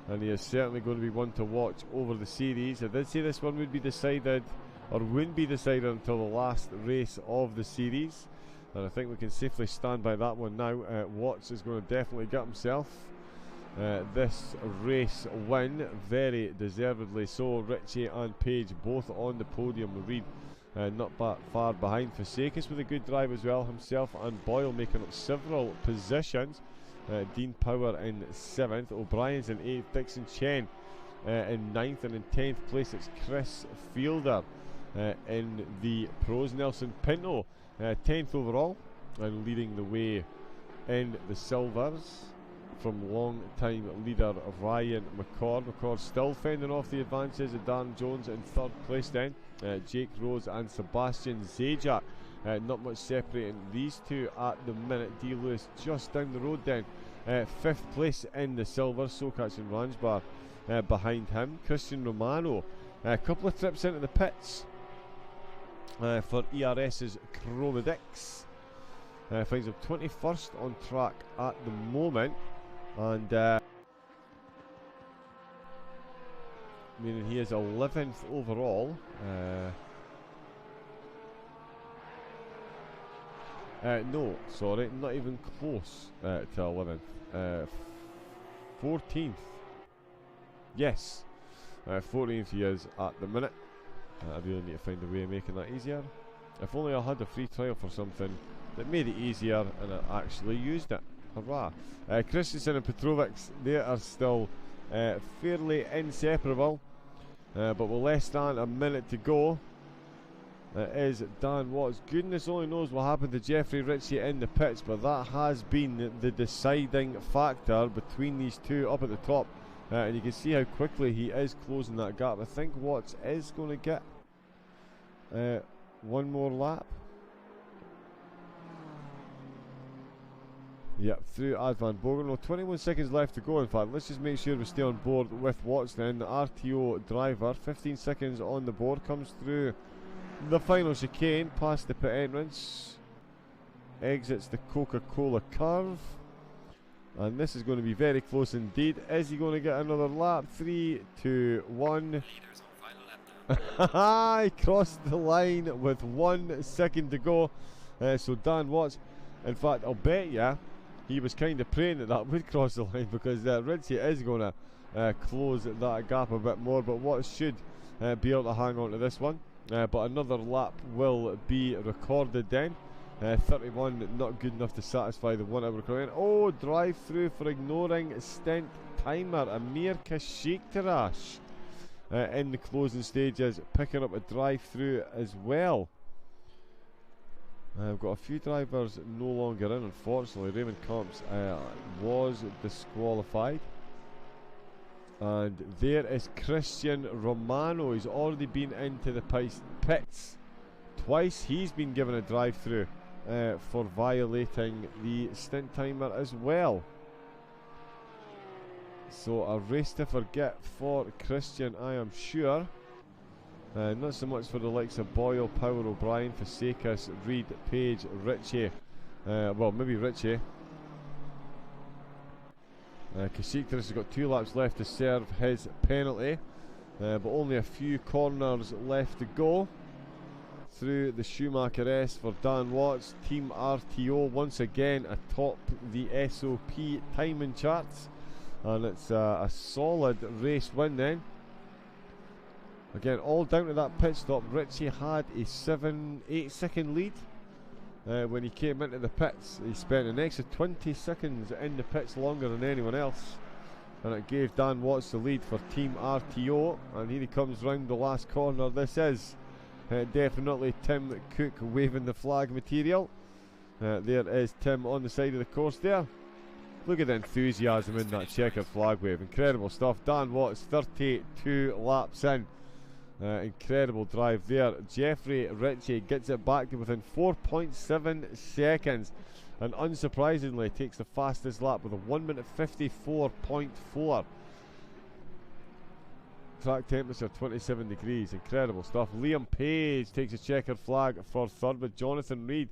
S1: and he is certainly going to be one to watch over the series. I did say this one would be decided, or wouldn't be decided until the last race of the series, and I think we can safely stand by that one now. Watts is going to definitely get himself this race win, very deservedly so. Ritchie and Page both on the podium. Reed not far behind. Fasekis with a good drive as well, himself and Boyle making up several positions. Dean Power in 7th, O'Brien's in 8th, Dixon Chen in 9th, and in 10th place it's Chris Fielder in the pros. Nelson Pinto 10th overall and leading the way in the silvers from long-time leader Ryan McCord. McCord still fending off the advances of Dan Jones in 3rd place then. Jake Rose and Sebastian Zajac. Not much separating these two at the minute. D. Lewis just down the road then. 5th place in the silver. Sokac and Ranjbar behind him. Christian Romano a couple of trips into the pits for ERS's Chromodix. Finds him 21st on track at the moment, and meaning he is 11th overall. No, sorry, not even close to 11th. 14th. Yes, 14th he is at the minute. I really need to find a way of making that easier. If only I had a free trial for something that made it easier and I actually used it. Hurrah. Christensen and Petrovic, they are still fairly inseparable, but with less than a minute to go, it is Dan Watts. Goodness only knows what happened to Jeffrey Ritchie in the pits, but that has been the deciding factor between these two up at the top. And you can see how quickly he is closing that gap. I think Watts is going to get one more lap. Yep, through Advan Bogan. No, 21 seconds left to go. In fact, let's just make sure we stay on board with Watts then. The RTO driver, 15 seconds on the board, comes through the final chicane, past the pit entrance, exits the Coca-Cola curve, and this is going to be very close indeed. Is he going to get another lap? 3, 2, 1. He crossed the line with 1 second to go. So Dan Watts, in fact, I'll bet you he was kind of praying that would cross the line, because Ritchie is going to close that gap a bit more, but Watts should be able to hang on to this one. But another lap will be recorded then. 31, not good enough to satisfy the 1 hour requirement. Oh, drive through for ignoring stint timer. Amir Kashiktarash in the closing stages, picking up a drive through as well. I've got a few drivers no longer in, unfortunately. Raymond Comps was disqualified. And there is Christian Romano. He's already been into the pits twice. He's been given a drive through for violating the stint timer as well. So a race to forget for Christian, I am sure. Not so much for the likes of Boyle, Power, O'Brien, Fasekis, Reed, Page, Ritchie. Well, maybe Ritchie. Kasiktaris has got 2 laps left to serve his penalty, but only a few corners left to go through the Schumacher S for Dan Watts. Team RTO once again atop the SOP timing charts, and it's a solid race win then. Again, all down to that pit stop. Ritchie had a 7-8 second lead when he came into the pits. He spent an extra 20 seconds in the pits longer than anyone else, and it gave Dan Watts the lead for Team RTO. And here he comes round the last corner. This is definitely Tim Cook waving the flag material. There is Tim on the side of the course there. Look at the enthusiasm in that checkered flag wave. Incredible stuff. Dan Watts 32 laps in. Incredible drive there. Jeffrey Ritchie gets it back to within 4.7 seconds, and unsurprisingly takes the fastest lap with a 1 minute 54.4. Track temperature 27 degrees. Incredible stuff. Liam Page takes a checkered flag for third, with Jonathan Reed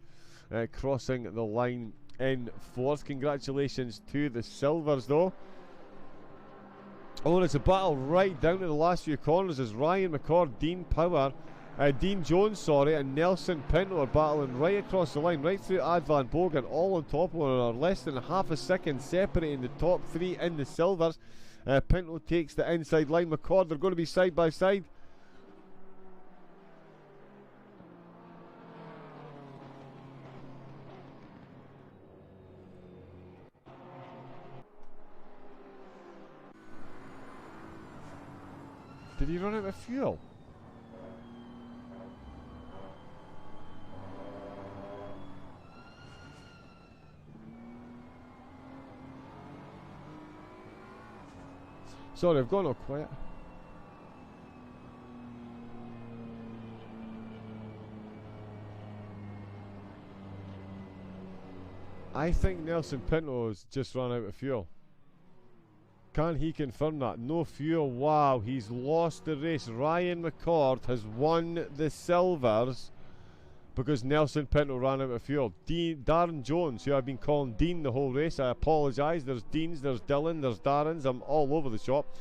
S1: crossing the line in fourth. Congratulations to the Silvers though. Oh, and it's a battle right down to the last few corners as Ryan McCord, Dean Jones, and Nelson Pinto are battling right across the line, right through Advan Bogan, all on top of one another. Less than half a second separating the top three in the Silvers. Pinto takes the inside line. McCord, they're going to be side by side. Did he run out of fuel? Sorry, I've gone all quiet. I think Nelson Pinto's just run out of fuel. Can he confirm that? No fuel. Wow, he's lost the race. Ryan McCord has won the Silvers because Nelson Pinto ran out of fuel. Darren Jones, who I've been calling Dean the whole race, I apologise. There's Deans, there's Dylan, there's Darrens. I'm all over the shop.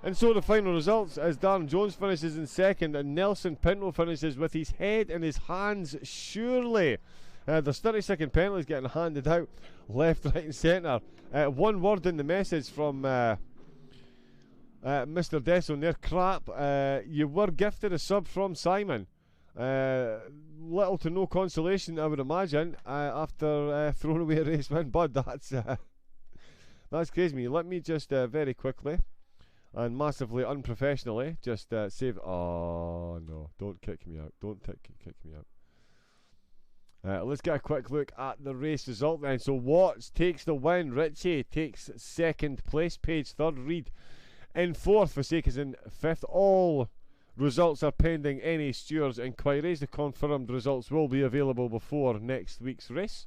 S1: And so the final results as Darren Jones finishes in second and Nelson Pinto finishes with his head in his hands, surely. There's 30-second penalties getting handed out left, right and centre. One word in the message from Mr. Desson there. Crap. You were gifted a sub from Simon. Little to no consolation, I would imagine, after throwing away a race win. But that's crazy. Let me just very quickly and massively unprofessionally just save. Oh no, don't kick me out. Don't kick me out. Let's get a quick look at the race result then. So Watts takes the win, Ritchie takes second place, Page third, Reed in fourth, Forsaker's in fifth. All results are pending any stewards' inquiries. The confirmed results will be available before next week's race.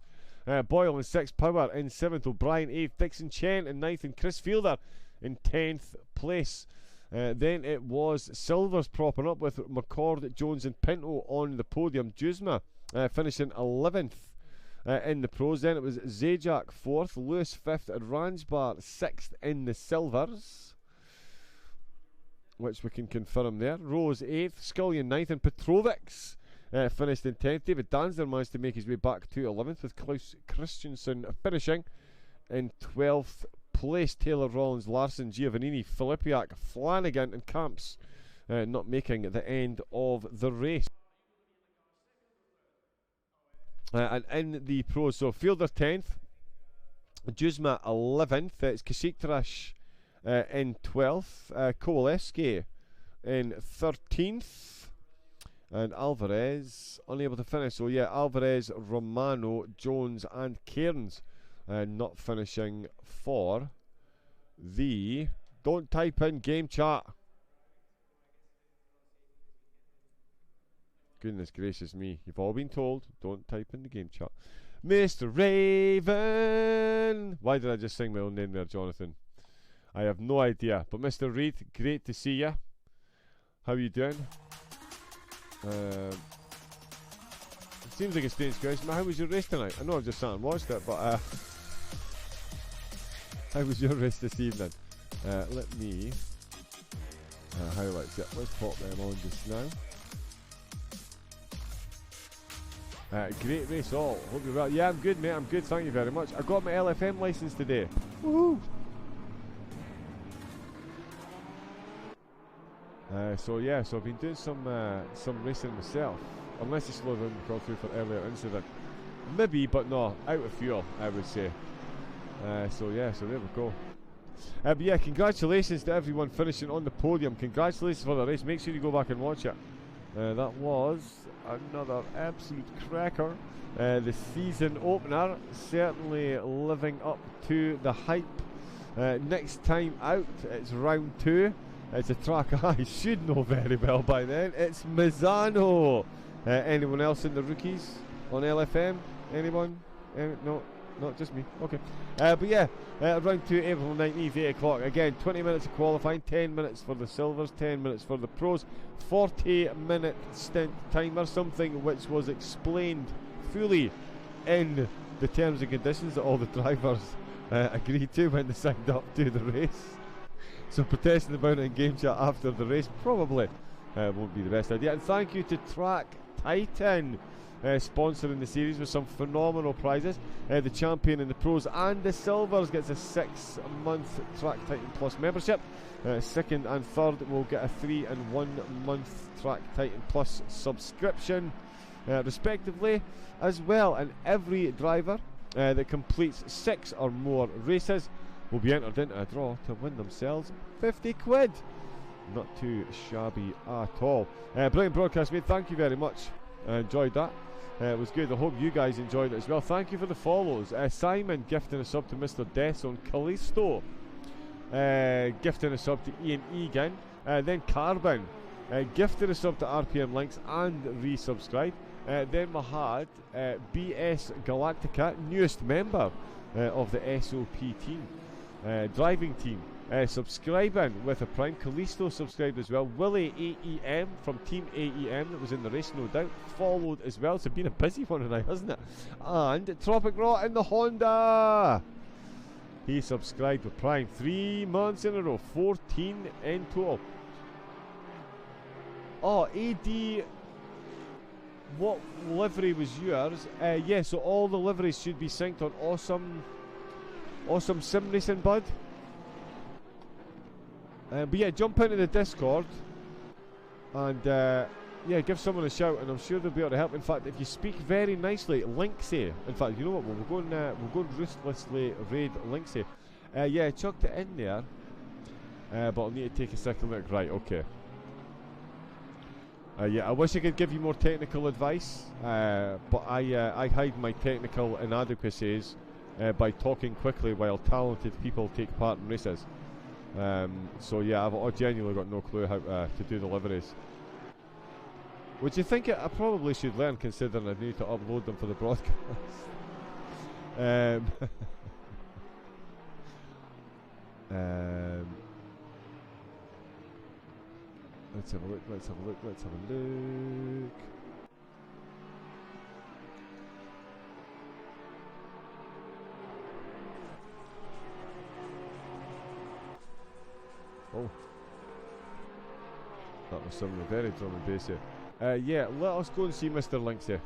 S1: Boyle in sixth, Power in seventh, O'Brien eighth, Dixon Chen in ninth, and Chris Fielder in 10th place. Then it was Silvers propping up with McCord, Jones and Pinto on the podium. Duzma finishing 11th in the pros. Then it was Zajac 4th, Lewis 5th, and Ransbar 6th in the Silvers, which we can confirm there. Rose 8th, Scullion 9th, and Petrovics finished in 10th. David Danzer managed to make his way back to 11th, with Klaus Christensen finishing in 12th place. Taylor, Rollins, Larson, Giovannini, Filippiak, Flanagan and Camps not making the end of the race. And in the pros, so Fielder 10th, Duzma 11th, it's Kasiktrash in 12th, Kowaleski in 13th, and Alvarez unable to finish. So yeah, Alvarez, Romano, Jones and Cairns not finishing for the... Don't type in game chat. Goodness gracious me, you've all been told, don't type in the game chat. Mr. Raven! Why did I just sing my own name there, Jonathan? I have no idea. But Mr. Reed, great to see you. How are you doing? It seems like a strange question. How was your race tonight? I know I've just sat and watched it, but how was your race this evening? Let me highlight it. Let's pop them on just now. Great race all. Hope you're well. Yeah, I'm good, mate. I'm good. Thank you very much. I got my LFM license today. Woohoo! So yeah, so I've been doing some racing myself. Unless you slow down the call through for earlier incident, maybe, but no, out of fuel, I would say. So yeah, so there we go. But yeah, congratulations to everyone finishing on the podium. Congratulations for the race. Make sure you go back and watch it. That was another absolute cracker. The season opener, certainly living up to the hype. Next time out, it's round 2. It's a track I should know very well by then. It's Misano. Anyone else in the rookies on LFM? Anyone? No? Not just me. Okay. But yeah, round 2, April 19th, 8 o'clock. Again, 20 minutes of qualifying, 10 minutes for the silvers, 10 minutes for the pros, 40-minute stint timer, something which was explained fully in the terms and conditions that all the drivers agreed to when they signed up to the race. So protesting about it in game chat after the race probably won't be the best idea. And thank you to Track Titan, sponsoring the series with some phenomenal prizes. The champion in the pros and the silvers gets a 6-month Track Titan Plus membership. Second and third will get a 3 and 1 month Track Titan Plus subscription, respectively, as well. And every driver that completes 6 or more races will be entered into a draw to win themselves 50 quid. Not too shabby at all. Brilliant broadcast, mate. Thank you very much. I enjoyed that. It was good. I hope you guys enjoyed it as well. Thank you for the follows. Simon gifting a sub to Mr. Death on Callisto. Gifting a sub to Ian Egan. Then Carbon gifted a sub to RPM Links and resubscribed. Then we had BS Galactica, newest member of the SOP team, driving team, subscribing with a Prime. Callisto subscribed as well. Willie AEM from Team AEM, that was in the race, no doubt, followed as well. It's been a busy one tonight, hasn't it? And Tropic Raw in the Honda, he subscribed with Prime 3 months in a row, 14 in total. Oh, AD, what livery was yours? Yeah, so all the liveries should be synced on Awesome Sim Racing, bud. But yeah, jump into the Discord and yeah, give someone a shout, and I'm sure they'll be able to help. In fact, if you speak very nicely, Linksay. In fact, you know what? We'll go and ruthlessly raid Linksay. Yeah, chucked it in there, but I'll need to take a second look. Right, okay. Yeah, I wish I could give you more technical advice, but I hide my technical inadequacies by talking quickly while talented people take part in races. So yeah, I've genuinely got no clue how to do the liveries. Which you think I probably should learn, considering I need to upload them for the broadcast. Let's have a look, let's have a look, let's have a look. Oh, that was something very drum and bassy. Yeah, let us go and see Mr. Linksay.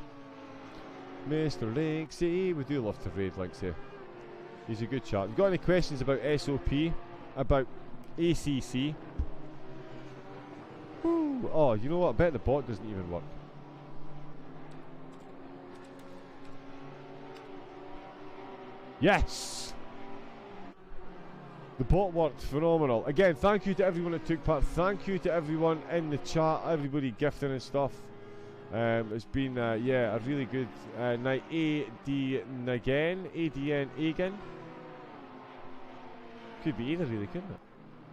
S1: Mr. Linksay, we do love to raid Linksay. He's a good chap. If you've got any questions about SOP, about ACC? Woo. Oh, you know what? I bet the bot doesn't even work. Yes! The bot worked phenomenal. Again, thank you to everyone that took part. Thank you to everyone in the chat, everybody gifting and stuff. It's been, yeah, a really good night. ADN again. Could be either, really, couldn't it?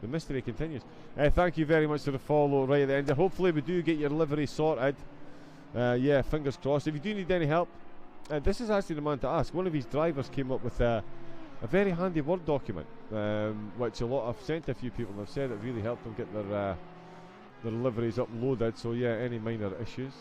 S1: The mystery continues. Thank you very much for the follow right at the end. Hopefully we do get your livery sorted. Yeah, fingers crossed. If you do need any help, this is actually the man to ask. One of his drivers came up with a very handy Word document, which I've sent to a few people and have said it really helped them get their liveries uploaded. So yeah, any minor issues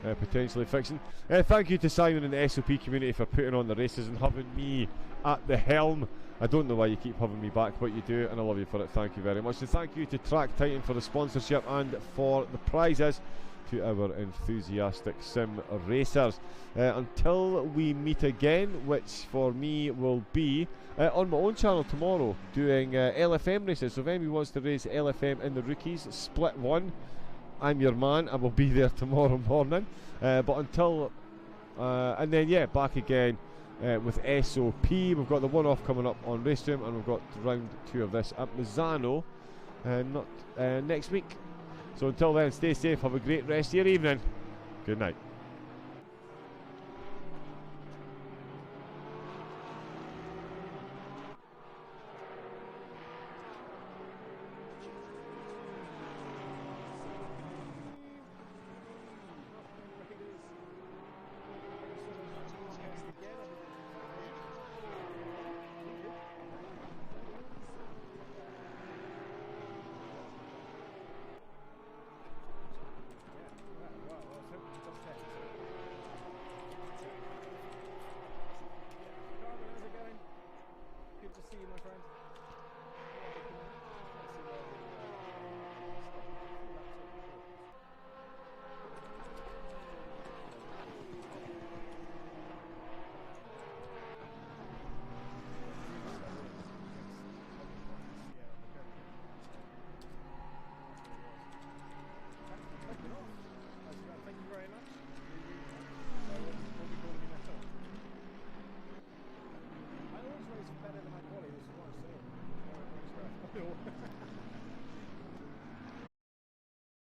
S1: potentially fixing. Thank you to Simon and the SOP community for putting on the races and having me at the helm. I don't know why you keep having me back, but you do, and I love you for it. Thank you very much. And thank you to Track Titan for the sponsorship and for the prizes to our enthusiastic sim racers. Until we meet again, which for me will be on my own channel tomorrow, doing LFM races. So if anybody wants to race LFM in the rookies, split one, I'm your man. I will be there tomorrow morning. But until, and then yeah, back again with SOP. We've got the one-off coming up on Racestream, and we've got round 2 of this at Misano next week. So until then, stay safe, have a great rest of your evening. Good night.